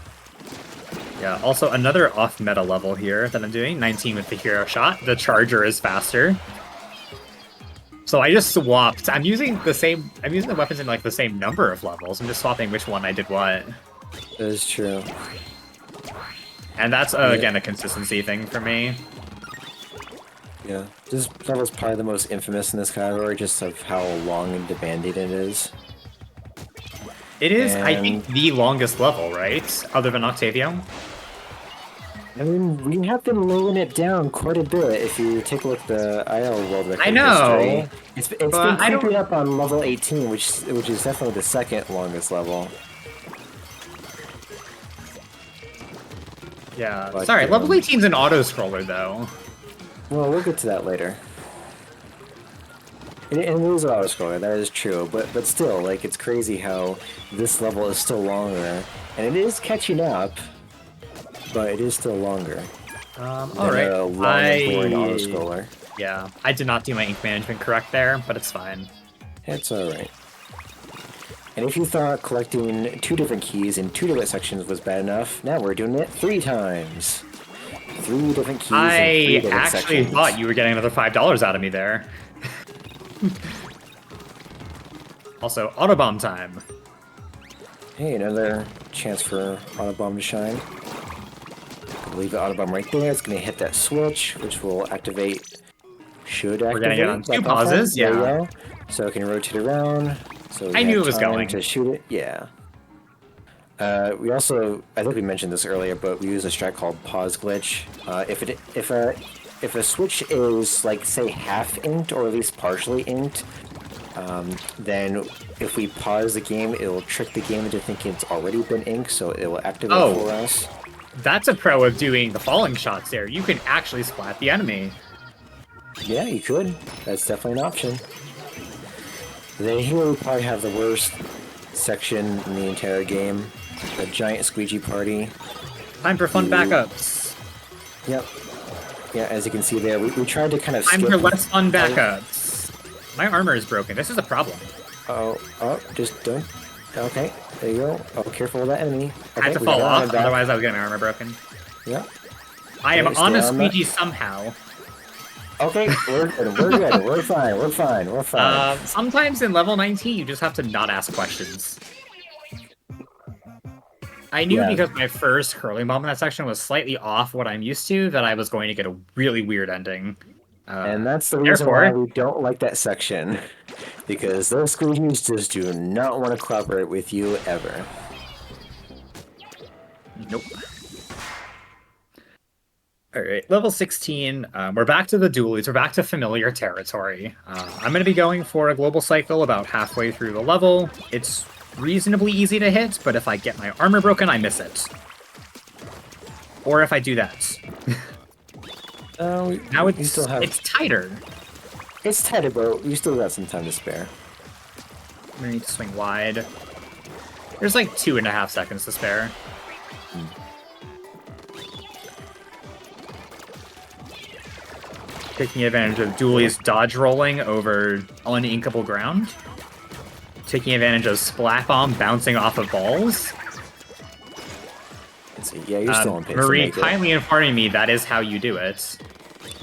Yeah, also another off-meta level here that I'm doing, 19 with the hero shot. The charger is faster. So I just swapped. I'm using the weapons in like the same number of levels. I'm just swapping which one I did what. That is true. And that's Yeah. again a consistency thing for me. Yeah, this level's probably the most infamous in this category, just of how long and demanding it is. It is, I And- think, the longest level, right? Other than Octavio? I mean, we have been lowering it down quite a bit. If you take a look at the IL World Record I know, history, it's but been I don't- creeping up on level 18, which is definitely the second longest level. Yeah. But, Sorry, level 18's an auto-scroller, though. Well, we'll get to that later. And it is an auto-scroller, that is true, but still, like, it's crazy how this level is still longer, and it is catching up, but it is still longer. Alright. A long and boring auto-scroller. Yeah, I did not do my ink management correct there, but it's fine. It's alright. And if you thought collecting 2 different keys in 2 different sections was bad enough, now we're doing it 3 times. 3 different keys in 3 I different actually sections. thought you were getting another $5 out of me there. Also, Autobomb time. Hey, another chance for Autobomb to shine. Leave the Autobomb right there. It's going to hit that switch, which will activate. Should activate. We're getting it on that 2 platform. pauses, There you yeah. go. So it can rotate around. So I knew it was time going. to shoot it. Yeah. We also, I think we mentioned this earlier, but we use a strat called pause glitch. If a switch is like say half inked or at least partially inked, then if we pause the game, it will trick the game into thinking it's already been inked, so it will activate for us. That's a pro of doing the falling shots there. You can actually splat the enemy. Yeah, you could. That's definitely an option. Then here we probably have the worst section in the entire game. The giant squeegee party. Time for fun Ooh. backups. Yep. Yeah, as you can see there, we tried to kind of Time skip... for less fun backups. My armor is broken. This is a problem. Oh, just don't... Okay, there you go. Oh, careful with that enemy. Okay, I had to we fall got off, it back. otherwise I was getting my armor broken. Yep. I am Okay, on a stay on that. squeegee somehow. Okay, we're good, we're good, we're fine, we're fine, we're fine. Sometimes in level 19, you just have to not ask questions. I knew Yeah. because my first curling bomb in that section was slightly off what I'm used to that I was going to get a really weird ending. And that's the reason therefore- why we don't like that section. Because those squeegees just do not want to cooperate with you ever. Nope. Alright, level 16. We're back to the dualies. We're back to familiar territory. I'm going to be going for a global cycle about halfway through the level. It's reasonably easy to hit, but if I get my armor broken, I miss it. Or if I do that. Now you still have... it's tighter. It's tighter, but you still got some time to spare. I'm gonna need to swing wide. There's like 2.5 seconds to spare. Taking advantage of Dooley's dodge rolling over uninkable ground. Taking advantage of Splat Bomb bouncing off of balls. Let's see. Yeah, you're still on pace Marie to make it. kindly informing me that is how you do it.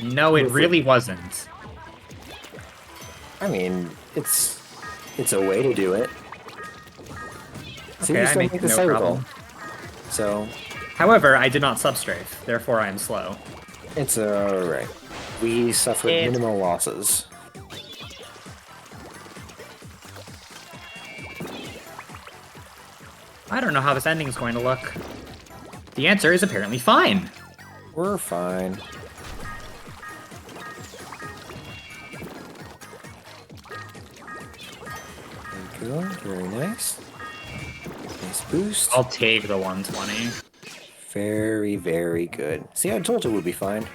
No, it really wasn't. I mean, it's a way to do it. So Okay, you I still make make the no cycle. problem. So However, I did not substrafe, therefore I am slow. it's alright. We suffered minimal losses. I don't know how this ending is going to look. The answer is apparently fine. We're fine. There you go. Very nice. Nice boost. I'll take the 120. Very, very good. See, I told you it would be fine.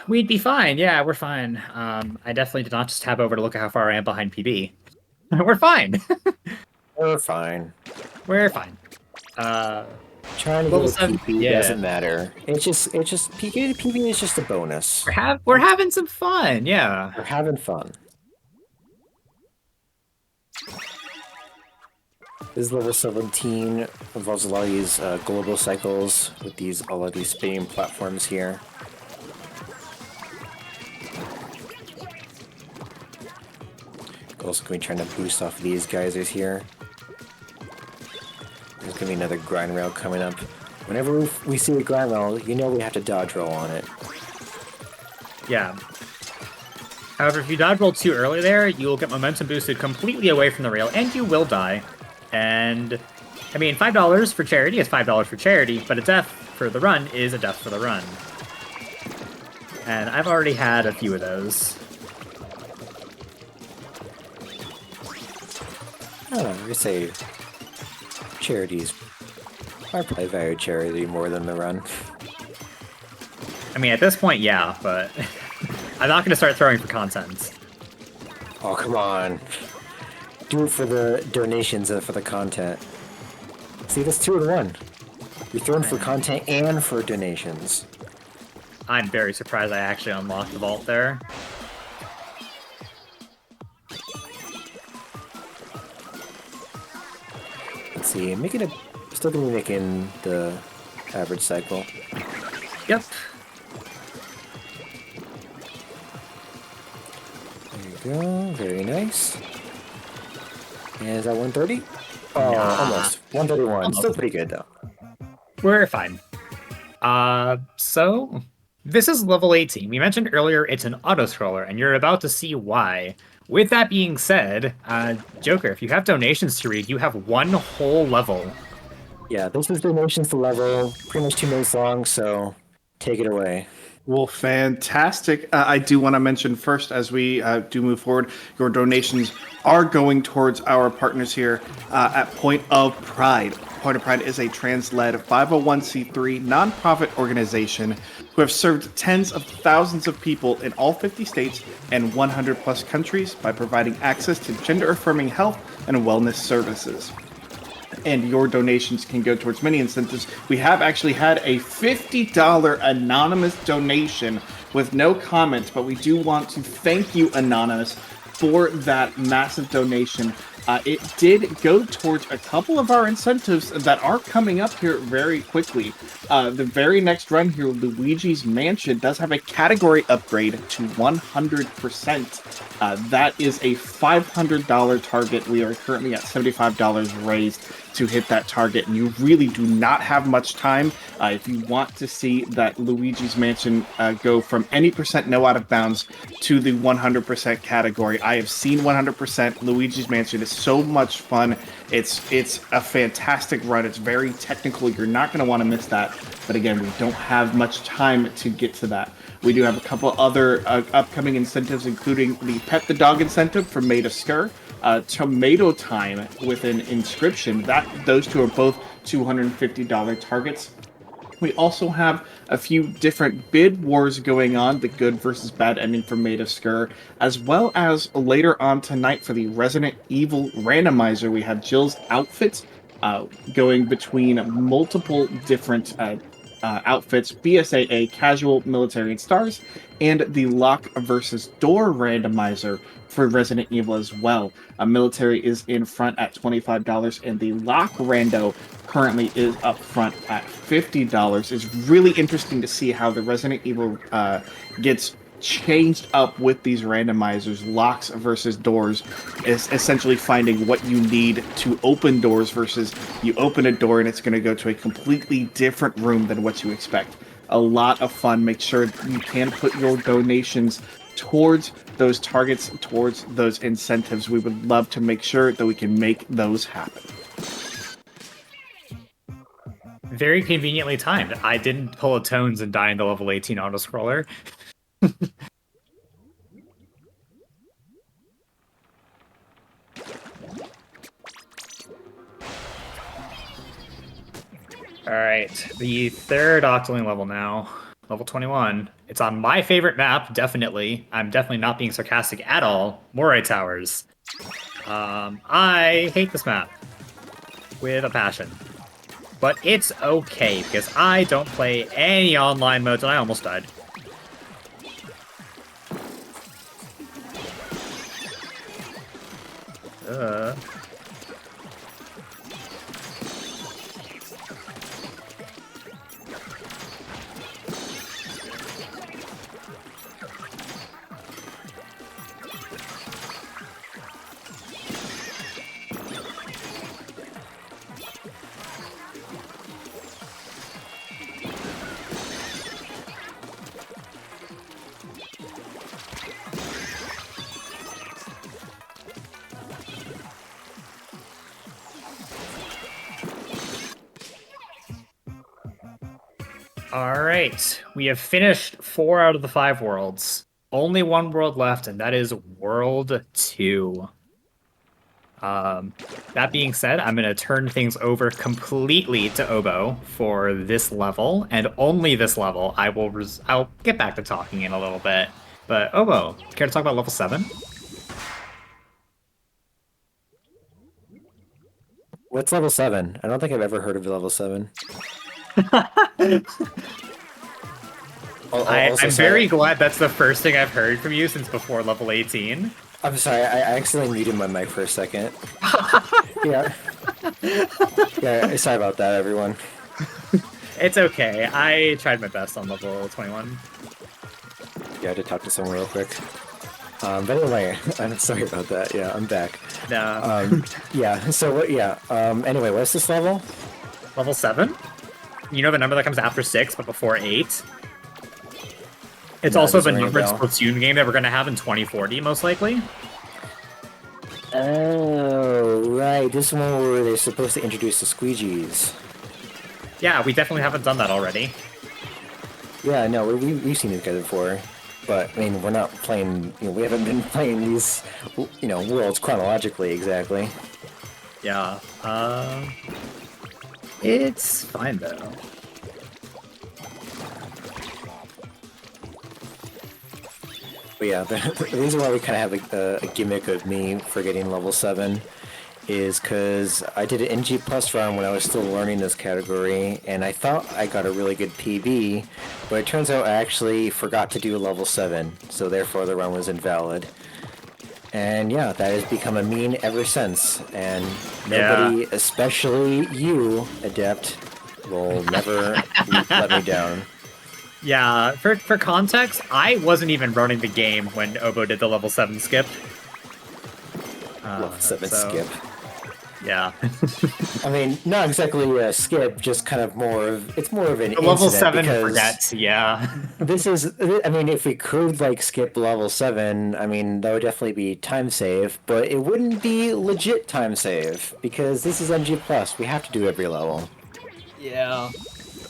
we'd be fine. Yeah, we're fine. I definitely did not just tab over to look at how far I am behind PB. We're fine. We're fine. We're fine. Uh, Trying to level get a 7. PP Yeah, doesn't matter. It's just PB is just a bonus. we're having some fun. Yeah. We're having fun. This is level 17. Involves a lot of these global cycles with all of these spinning platforms here. Also going to be trying to boost off these geysers here. There's going to be another grind rail coming up. Whenever we see a grind rail, you know we have to dodge roll on it. Yeah. However, if you dodge roll too early there, you will get momentum boosted completely away from the rail, and you will die. And, I mean, $5 for charity is $5 for charity, but a death for the run is a death for the run. And I've already had a few of those. I don't know, I say charities. I probably value charity more than the run. I mean, at this point, yeah, but I'm not going to start throwing for content. Oh, come on. Do it for the donations and for the content. See, that's 2 in 1. You're throwing for content and for donations. I'm very surprised I actually unlocked the vault there. Let's see, still gonna be making the average cycle. Yep. There you go, very nice. And is that 130? Oh, Nah. almost. 131. Almost. Still pretty good, though. We're fine. So this is level 18. We mentioned earlier it's an auto-scroller, and you're about to see why. With that being said, Joker, if you have donations to read, you have one whole level. Yeah, this is donations to level, pretty much 2 minutes long, so take it away. Well, fantastic. I do want to mention first, as we do move forward, your donations are going towards our partners here at Point of Pride. Point of Pride is a trans-led 501c3 nonprofit organization who have served tens of thousands of people in all 50 states and 100 plus countries by providing access to gender-affirming health and wellness services. And your donations can go towards many incentives. We have actually had a $50 anonymous donation with no comments, but we do want to thank you, Anonymous, for that massive donation. It did go towards a couple of our incentives that are coming up here very quickly. The very next run here, Luigi's Mansion, does have a category upgrade to 100%. That is a $500 target. We are currently at $75 raised to hit that target, and you really do not have much time if you want to see that Luigi's Mansion go from any percent no out of bounds to the 100% category. I have seen 100%. Luigi's Mansion is so much fun. It's a fantastic run. It's very technical. You're not going to want to miss that. But again, we don't have much time to get to that. We do have a couple other upcoming incentives, including the Pet the Dog incentive for Made of Skur, Tomato Time with an inscription. Those two are both $250 targets. We also have a few different bid wars going on, the good versus bad ending for Made of Skur, as well as later on tonight for the Resident Evil randomizer, we have Jill's outfits going between multiple different outfits, BSAA, casual, military, and stars, and the lock versus door randomizer for Resident Evil as well. Military is in front at $25, and the lock rando currently is up front at $50. It's really interesting to see how the Resident Evil gets changed up with these randomizers. Locks versus doors is essentially finding what you need to open doors versus you open a door and it's going to go to a completely different room than what you expect. A lot of fun. Make sure you can put your donations towards those targets, towards those incentives. We would love to make sure that we can make those happen. Very conveniently timed. I didn't pull a Tones and die in the level 18 auto-scroller. Alright, the third Octoling level now. Level 21. It's on my favorite map, definitely. I'm definitely not being sarcastic at all. Moray Towers. I hate this map with a passion. But it's okay, because I don't play any online modes, and I almost died. All right, we have finished 4 out of the 5 worlds. Only one world left, and that is World 2. That being said, I'm going to turn things over completely to Obo for this level, and only this level. I'll get back to talking in a little bit. But Obo, care to talk about level 7? What's level 7? I don't think I've ever heard of level 7. I'm very glad that's the first thing I've heard from you since before level 18. I'm sorry, I accidentally muted my mic for a second. Yeah. Yeah, sorry about that, everyone. It's okay. I tried my best on level 21. Yeah, I had to talk to someone real quick. But anyway, I'm sorry about that. Yeah, I'm back. No. Yeah, so what, yeah. Anyway, what's this level? Level 7? You know the number that comes after 6 but before 8? It's No, it also the doesn't ring a numbered bell. Splatoon game that we're going to have in 2040, most likely. Oh, right. This one where they're supposed to introduce the squeegees. Yeah, we definitely haven't done that already. Yeah, no, we've seen these guys before. But, I mean, we're not playing, we haven't been playing these, worlds chronologically, exactly. Yeah. It's fine, though. But yeah, the reason why we kind of have a gimmick of me forgetting level 7 is because I did an NG Plus run when I was still learning this category, and I thought I got a really good PB, but it turns out I actually forgot to do level 7, so therefore the run was invalid. And yeah, that has become a meme ever since, and nobody, especially you, Adept, will never let me down. Yeah, for context, I wasn't even running the game when Obo did the level 7 skip. Level 7 skip. Yeah. I mean, not exactly a skip, just kind of it's more of an The level incident 7 because forgets, yeah. this is, I mean, if we could, skip level 7, I mean, that would definitely be time save, but it wouldn't be legit time save, because this is NG+, we have to do every level. Yeah.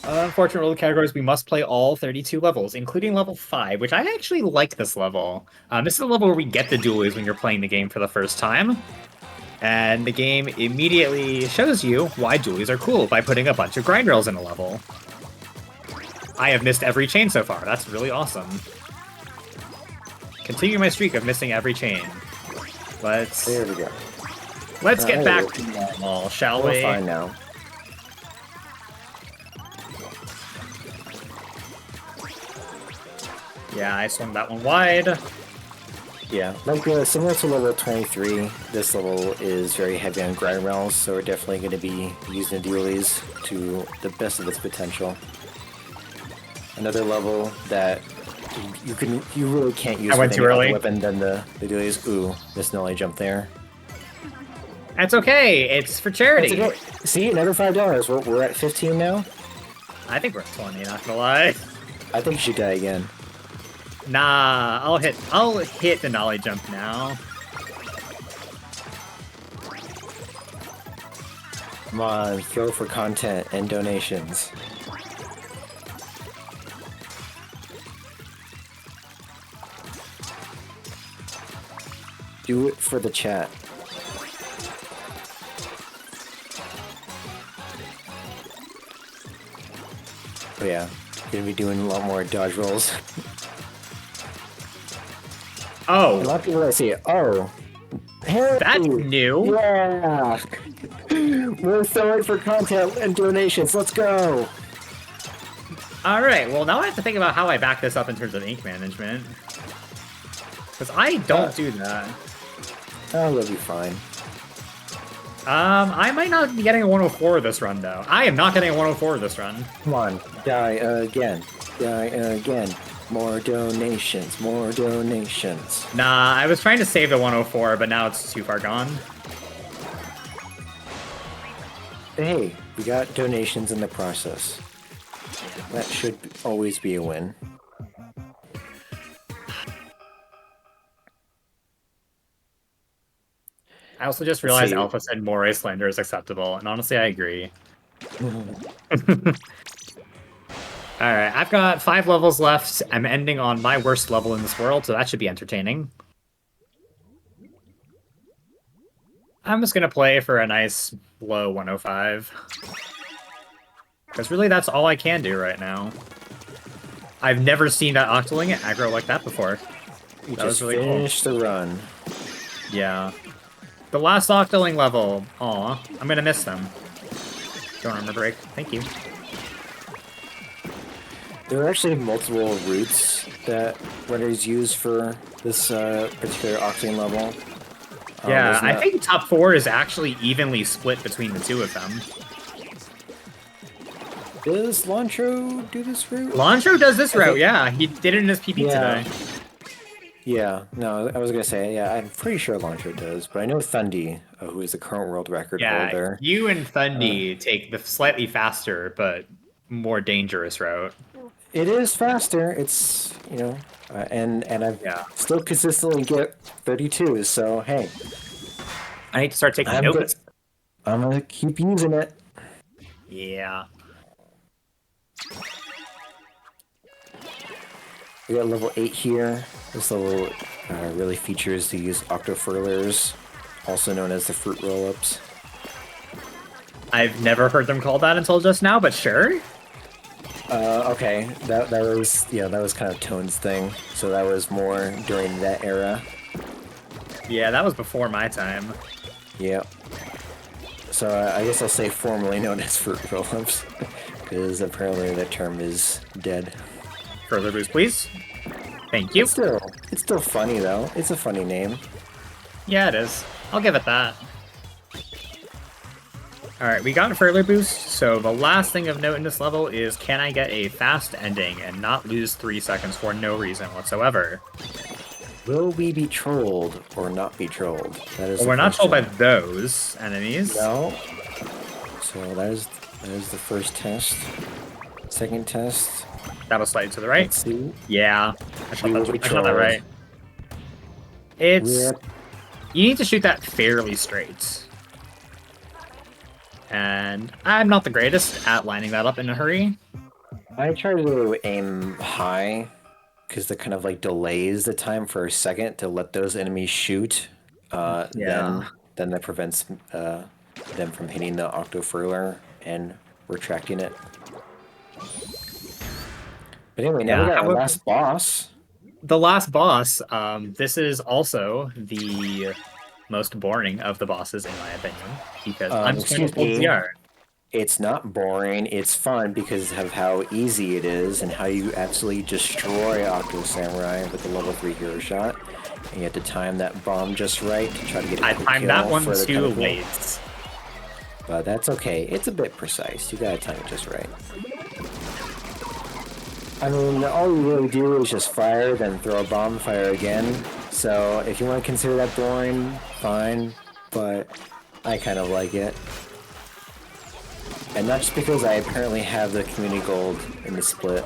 Unfortunately, the categories we must play all 32 levels, including level 5, which I actually like this level. This is a level where we get the dualies when you're playing the game for the first time. And the game immediately shows you why dualies are cool by putting a bunch of grind rails in a level. I have missed every chain so far. That's really awesome. Continue my streak of missing every chain. There we go. Let's get back to normal, shall we? We're fine now. Yeah, I swung that one wide. Yeah, similar to level 23, this level is very heavy on grind rails, so we're definitely going to be using the dualies to the best of its potential. Another level that you really can't use with any other weapon than the dualies. Ooh, this nollie jump there. That's okay. It's for charity. Okay. See, another $5. We're at 15 now. I think we're at 20. Not gonna lie. I think you should die again. Nah, I'll hit the nollie jump now. Come on, throw for content and donations. Do it for the chat. Oh yeah. Gonna be doing a lot more dodge rolls. Oh, A lot of people I see. Oh, hey, that's new. yeah. We're throwing for content and donations. Let's go. All right. Well, now I have to think about how I back this up in terms of ink management, because I don't do that. Oh, you'll be fine. I might not be getting a 104 this run, though. I am not getting a 104 this run. Come on, die again. Die again. More donations. More donations. Nah, I was trying to save the 104, but now it's too far gone. Hey, we got donations in the process. That should always be a win. I also just realized Alpha said more Icelander is acceptable, and honestly, I agree. Alright, I've got 5 levels left. I'm ending on my worst level in this world, so that should be entertaining. I'm just gonna play for a nice low 105. Because really, that's all I can do right now. I've never seen that Octoling aggro like that before. You That was just really cool. finished the run. Yeah. The last Octoling level. Aw, I'm gonna miss them. Don't armor break. Thank you. There are actually multiple routes that runners use for this particular Octane level. Yeah, isn't I that- think top 4 is actually evenly split between the two of them. Does Lantro do this route? Lantro does this route, think- yeah. He did it in his PB Yeah. today. Yeah, no, I was gonna say, yeah, I'm pretty sure Lantro does, but I know Thundy, who is the current world record Yeah, holder. you and Thundy take the slightly faster but more dangerous route. It is faster. It's and I still consistently get 32. So hey, I need to start taking I'm notes. I'm gonna keep using it. Yeah. We got level 8 here. This level really features the use octofurlers, also known as the fruit roll-ups. I've never heard them called that until just now, but sure. Okay, that was kind of Tone's thing. So that was more during that era. Yeah, that was before my time. Yeah. So I guess I'll say formerly known as fruit roll-ups, because apparently the term is dead. Further boost, please. Thank you. It's still funny though. It's a funny name. Yeah, it is. I'll give it that. Alright, we got a further boost, so the last thing of note in this level is can I get a fast ending and not lose 3 seconds for no reason whatsoever? Will we be trolled or not be trolled? That is. Well, we're not trolled by those enemies. No. So that is the first test. Second test. That was slightly to the right. Let's see. Yeah, I shot We will be that trolled. right. It's... Rip. You need to shoot that fairly straight. And I'm not the greatest at lining that up in a hurry. I try to aim high because that kind of like delays the time for a second to let those enemies shoot. Then that prevents them from hitting the octofurler and retracting it. But anyway, now we got our last boss. The last boss, this is also the most boring of the bosses, in my opinion, because I'm just going to hold ZR. It's not boring, it's fun because of how easy it is and how you absolutely destroy Octo Samurai with the level 3 hero shot. And you have to time that bomb just right to try to get a quick timed kill that one for the too chemical. late. But that's okay, it's a bit precise. You gotta time it just right. I mean, all you really do is just fire, then throw a bomb, fire again. So if you want to consider that boring, fine. But I kind of like it. And not just because I apparently have the community gold in the split.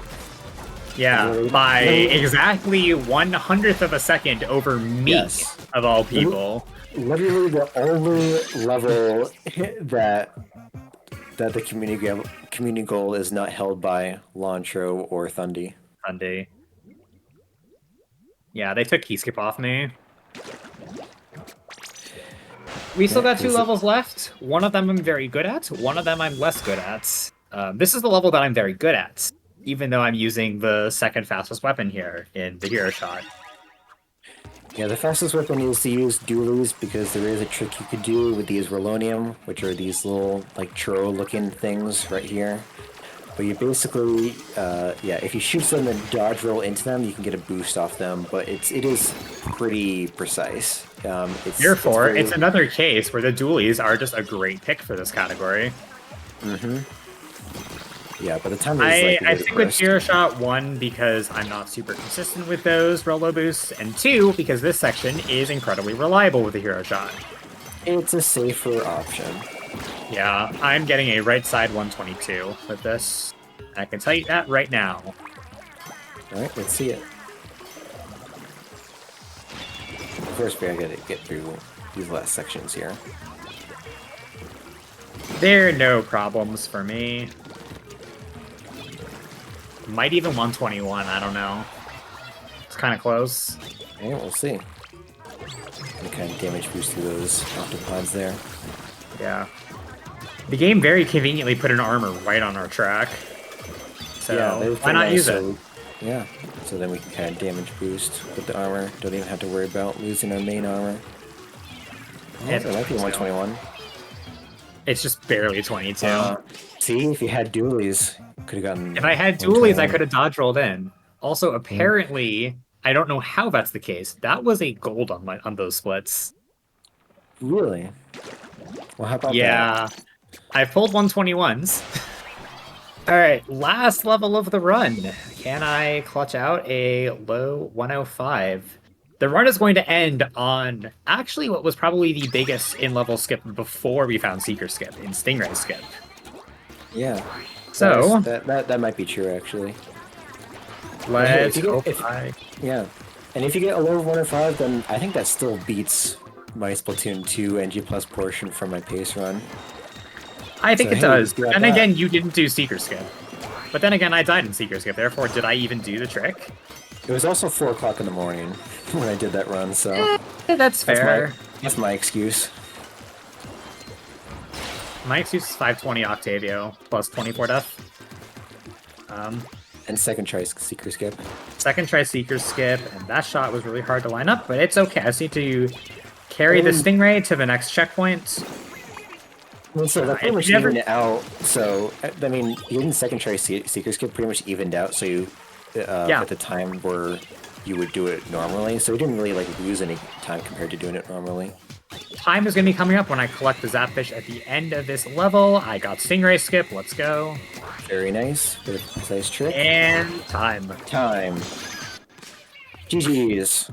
Yeah, by exactly 1/100th of a second over me, Yes. of all people. Literally the only level that the community goal is not held by Lantro or Thundy. Sunday. Yeah, they took Keyskip off me. We still got 2 levels left. One of them I'm very good at. One of them I'm less good at. This is the level that I'm very good at. even though I'm using the second fastest weapon here in the hero shot. Yeah, the fastest weapon is to use dualies because there is a trick you could do with these Rolonium, which are these little, like, churro-looking things right here. But you basically, yeah, if you shoot them and dodge roll into them, you can get a boost off them, but it is pretty precise. Therefore, it's another case where the dualies are just a great pick for this category. Yeah, but the timer is like I stick with Hero Shot, 1, because I'm not super consistent with those Rolo boosts, and 2, because this section is incredibly reliable with the Hero Shot. It's a safer option. Yeah, I'm getting a right side 122 with this. I can tell you that right now. Alright, let's see it. First, we gotta get through these last sections here. There are no problems for me. Might even 121, I don't know. It's kind of close. Yeah, we'll see. What kind of damage boost through those octopods there. Yeah. The game very conveniently put an armor right on our track. So yeah, why not use it? Yeah, so then we can kind of damage boost with the armor. Don't even have to worry about losing our main armor. Oh, it might be 121. It's just barely 22. See, if you had dualies, could have gotten. If I had dualies, I could have dodge rolled in. Also, apparently, I don't know how that's the case. That was a gold on those splits. Really? Well, how about that? Yeah, I pulled 121s. All right, last level of the run. Can I clutch out a low 105? The run is going to end on actually what was probably the biggest in-level skip before we found Seeker Skip, in Stingray Skip. Yeah. So that might be true, actually. Let's yeah. And if you get a low 105, then I think that still beats my Splatoon 2 NG Plus portion from my pace run. I think it does. And again, you didn't do Seeker Skip. But then again, I died in Seeker Skip, therefore did I even do the trick? It was also 4 o'clock in the morning when I did that run, so... That's fair. That's my excuse. My excuse is 520 Octavio, plus 24 death. And second try Seeker Skip. Second try Seeker Skip, and that shot was really hard to line up, but it's okay. I just need to carry the Stingray to the next checkpoint. Well, so that pretty much evened it out. So, I mean, getting second try Seeker Skip pretty much evened out, so you... at the time where you would do it normally, so you didn't really like lose any time compared to doing it normally. Time is going to be coming up when I collect the Zapfish at the end of this level. I got Stingray Skip, let's go. Very nice, good nice trick. And time. Time. GG's.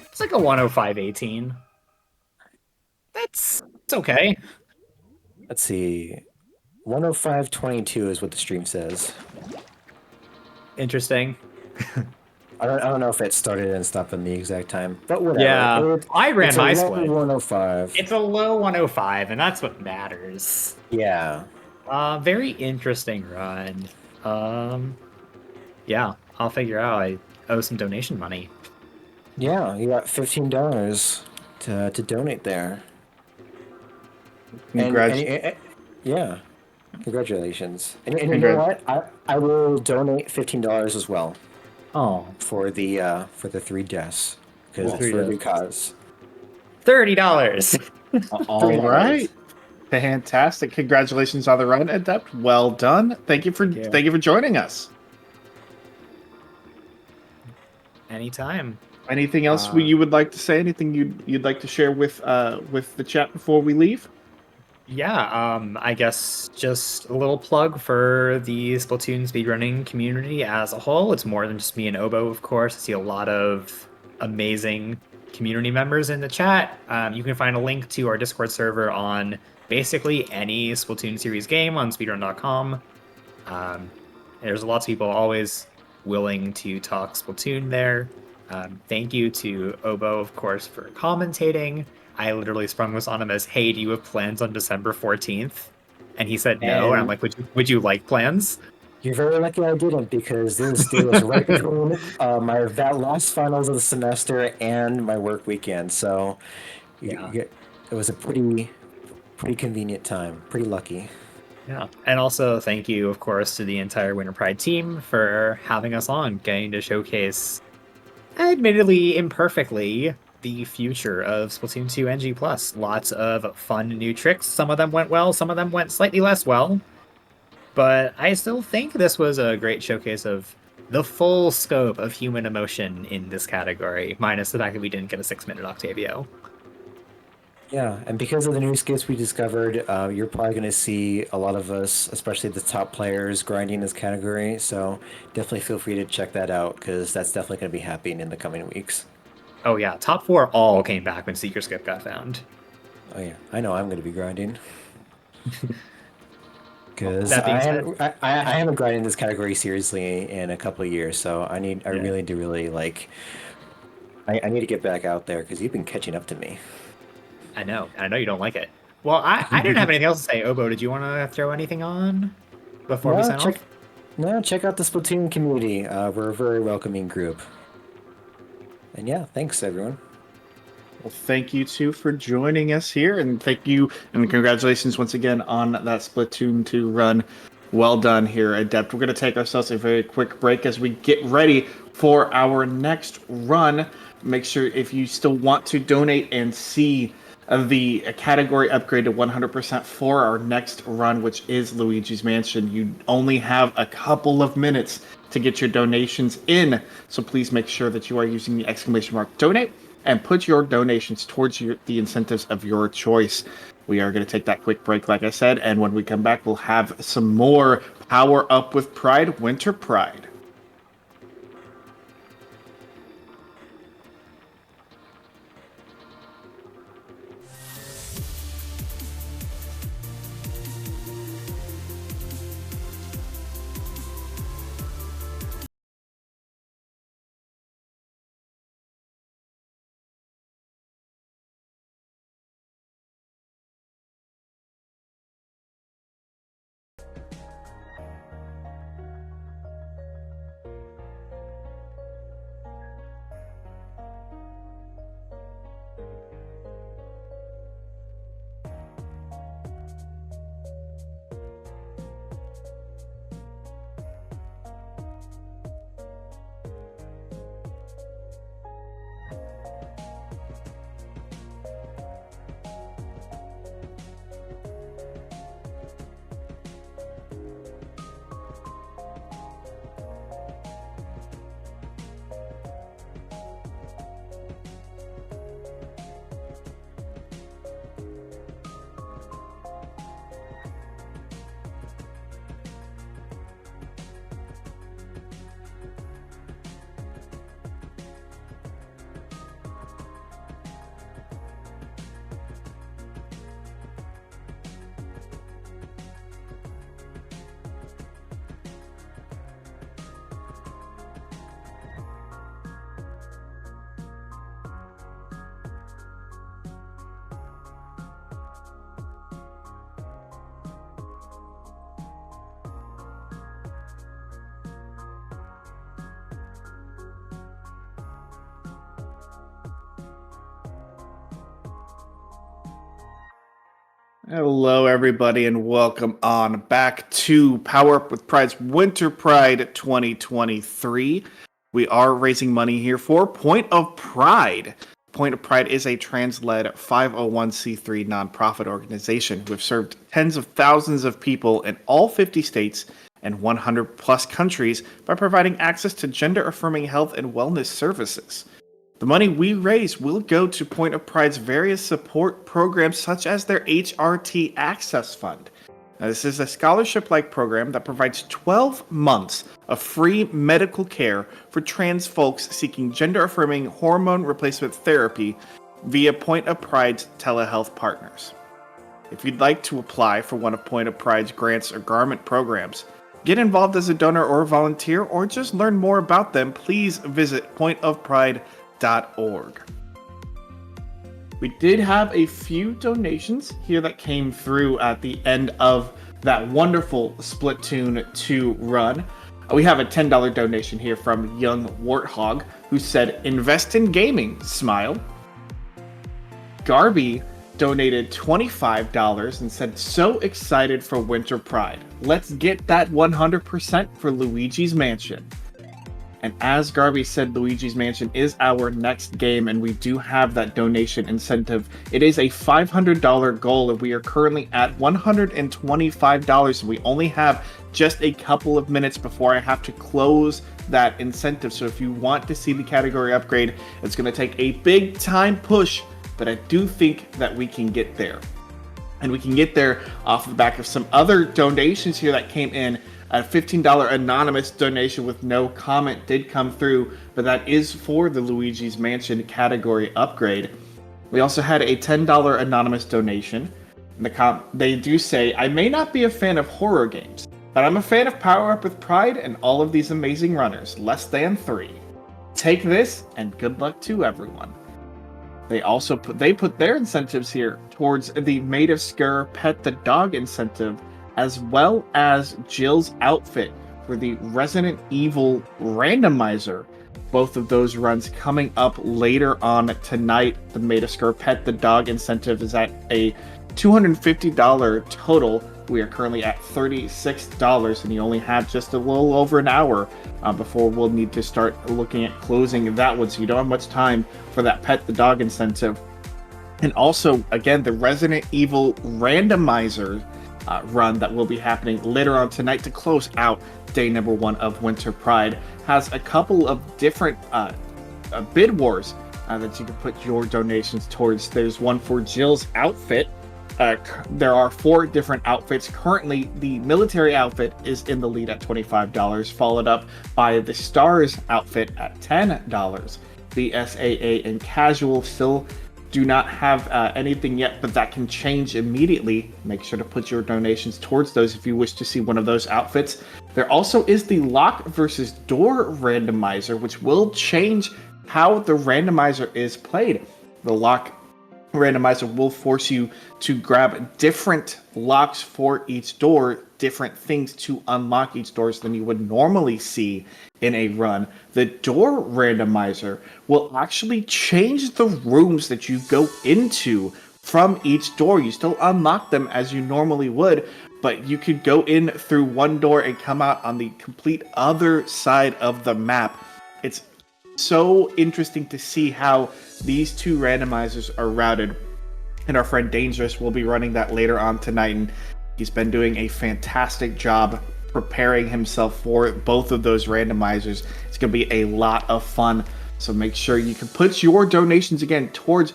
It's like a 105.18. It's okay. Let's see. 105.22 is what the stream says. Interesting. I don't know if it started and stopped on the exact time, but whatever. Yeah, I ran my split. 105. It's a low 105, and that's what matters. Yeah. Very interesting run. Yeah, I'll figure out. I owe some donation money. Yeah, you got $15 to donate there. Yeah. Congratulations. And you know what? I will donate $15 as well. Oh. For the 3 deaths. Because it's for a good cause. $30. All right. Fantastic. Congratulations on the run, Adept. Well done. Thank you for joining us. Anytime. Anything else you would like to say? Anything you'd like to share with the chat before we leave? Yeah, I guess just a little plug for the Splatoon speedrunning community as a whole. It's more than just me and Obo, of course. I see a lot of amazing community members in the chat. You can find a link to our Discord server on basically any Splatoon series game on speedrun.com. There's lots of people always willing to talk Splatoon there. Thank you to Obo, of course, for commentating. I literally sprung this on him as, hey, do you have plans on December 14th? And he said no, and I'm like, would you like plans? You're very lucky I didn't, because this day was right between that last finals of the semester and my work weekend, so it was a pretty convenient time. Pretty lucky. Yeah. And also thank you, of course, to the entire Winter Pride team for having us on, getting to showcase, admittedly imperfectly, the future of Splatoon 2 NG+. Lots of fun new tricks. Some of them went well, some of them went slightly less well. But I still think this was a great showcase of the full scope of human emotion in this category, minus the fact that we didn't get a 6-minute Octavio. Yeah, and because of the new skips we discovered, you're probably going to see a lot of us, especially the top players, grinding this category. So definitely feel free to check that out because that's definitely going to be happening in the coming weeks. Oh yeah, top 4 all came back when Seeker Skip got found. Oh yeah, I know I'm going to be grinding because That being I said, haven't I haven't grinded this category seriously in a couple of years. So I Yeah. really do really like I need to get back out there because you've been catching up to me. I know you don't like it. Well, I didn't have anything else to say. Obo, did you want to throw anything on before we No, sign off? check out the Splatoon community. We're a very welcoming group. And yeah, thanks everyone. Well, thank you too for joining us here, and thank you and congratulations once again on that Splatoon 2 run. Well done here, Adept. We're going to take ourselves a very quick break as we get ready for our next run. Make sure if you still want to donate and see the category upgrade to 100% for our next run, which is Luigi's Mansion, you only have a couple of minutes to get your donations in. So please make sure that you are using the exclamation mark donate and put your donations towards the incentives of your choice. We are going to take that quick break, like I said, and when we come back, we'll have some more Power Up with Pride, Winter Pride. Hello, everybody, and welcome on back to Power Up with Pride's Winter Pride 2023. We are raising money here for Point of Pride. Point of Pride is a trans-led 501c3 nonprofit organization who have served tens of thousands of people in all 50 states and 100 plus countries by providing access to gender-affirming health and wellness services. The money we raise will go to Point of Pride's various support programs, such as their HRT Access Fund. Now, this is a scholarship-like program that provides 12 months of free medical care for trans folks seeking gender-affirming hormone replacement therapy via Point of Pride's telehealth partners. If you'd like to apply for one of Point of Pride's grants or garment programs, get involved as a donor or a volunteer, or just learn more about them, please visit pointofpride.org. We did have a few donations here that came through at the end of that wonderful Splatoon 2 run. We have a $10 donation here from Young Warthog, who said, "Invest in gaming, smile." Garby donated $25 and said, "So excited for Winter Pride. Let's get that 100% for Luigi's Mansion." And as Garby said, Luigi's Mansion is our next game, and we do have that donation incentive. It is a $500 goal, and we are currently at $125. We only have just a couple of minutes before I have to close that incentive. So if you want to see the category upgrade, it's going to take a big time push, but I do think that we can get there. And we can get there off the back of some other donations here that came in. A $15 anonymous donation with no comment did come through, but that is for the Luigi's Mansion category upgrade. We also had a $10 anonymous donation. They do say, "I may not be a fan of horror games, but I'm a fan of Power Up with Pride and all of these amazing runners, less than 3. Take this and good luck to everyone." They also put their incentives here towards the Maid of Sker Pet the Dog incentive, as well as Jill's outfit for the Resident Evil randomizer. Both of those runs coming up later on tonight. The Maid of Sker Pet the Dog incentive is at a $250 total. We are currently at $36, and you only have just a little over an hour before we'll need to start looking at closing that one, so you don't have much time for that Pet the Dog incentive. And also, again, the Resident Evil randomizer run that will be happening later on tonight to close out day number 1 of Winter Pride has a couple of different bid wars that you can put your donations towards. There's one for Jill's outfit. There are 4 different outfits. Currently, the military outfit is in the lead at $25, followed up by the Stars outfit at $10. The SAA and casual still do not have anything yet, but that can change immediately. Make sure to put your donations towards those if you wish to see one of those outfits. There also is the lock versus door randomizer, which will change how the randomizer is played. The lock randomizer will force you to grab different locks for each door, different things to unlock each door than you would normally see in a run. The door randomizer will actually change the rooms that you go into from each door. You still unlock them as you normally would, but you could go in through one door and come out on the complete other side of the map. It's so interesting to see how these 2 randomizers are routed, and our friend Dangerous will be running that later on tonight, and he's been doing a fantastic job preparing himself for both of those randomizers. It's going to be a lot of fun, so make sure you can put your donations again towards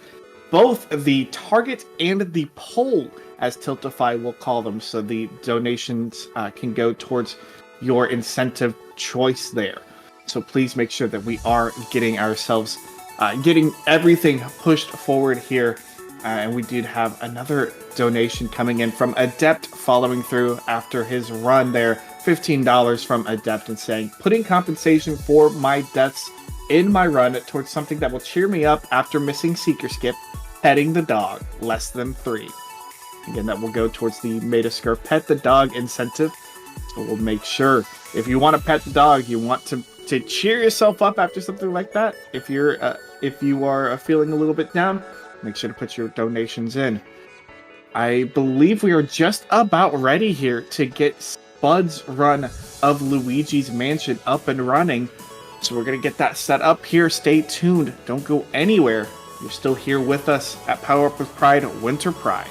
both the target and the poll, as Tiltify will call them, so the donations can go towards your incentive choice there. So please make sure that we are getting ourselves, getting everything pushed forward here. And we did have another donation coming in from Adept following through after his run there. $15 from Adept and saying, "Putting compensation for my deaths in my run towards something that will cheer me up after missing Seeker Skip, petting the dog, less than 3. Again, that will go towards the Maid of Sker Pet the Dog incentive. So we'll make sure, if you want to pet the dog, you want to cheer yourself up after something like that. If you are feeling a little bit down, make sure to put your donations in. I believe we are just about ready here to get Spud's run of Luigi's Mansion up and running. So we're going to get that set up here. Stay tuned. Don't go anywhere. You're still here with us at Power Up with Pride Winter Pride.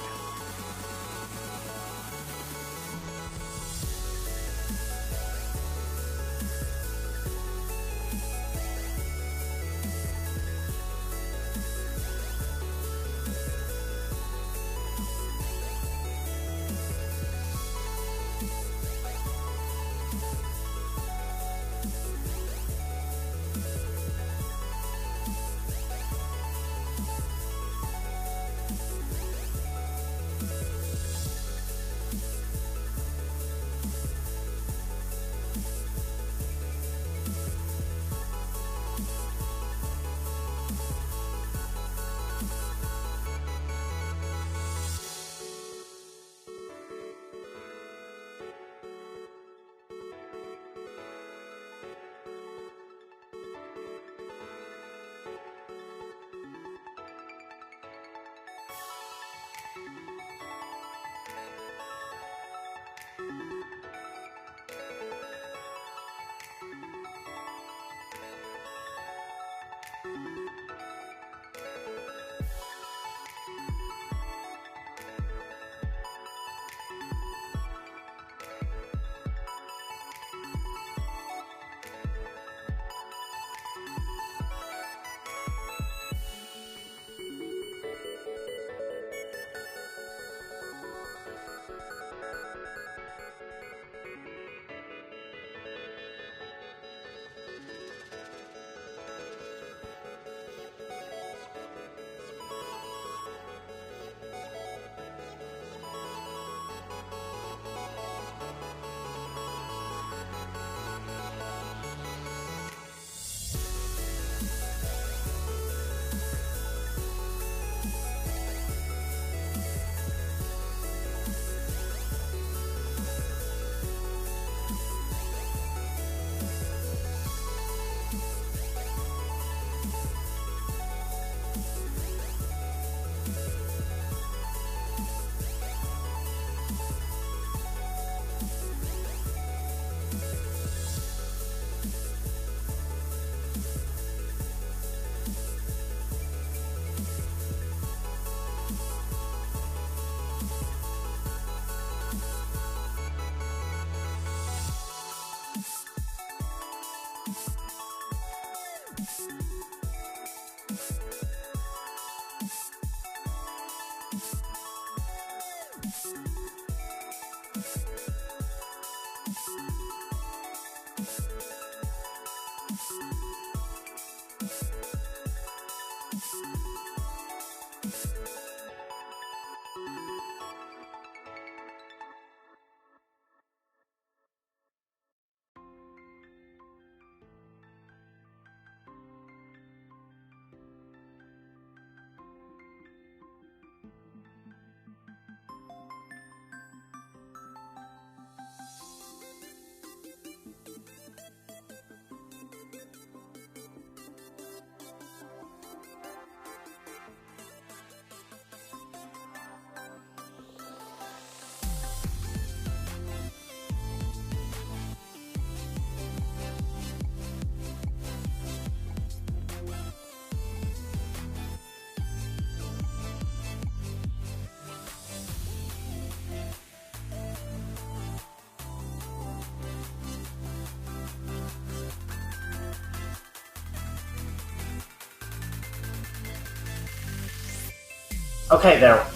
Okay, there.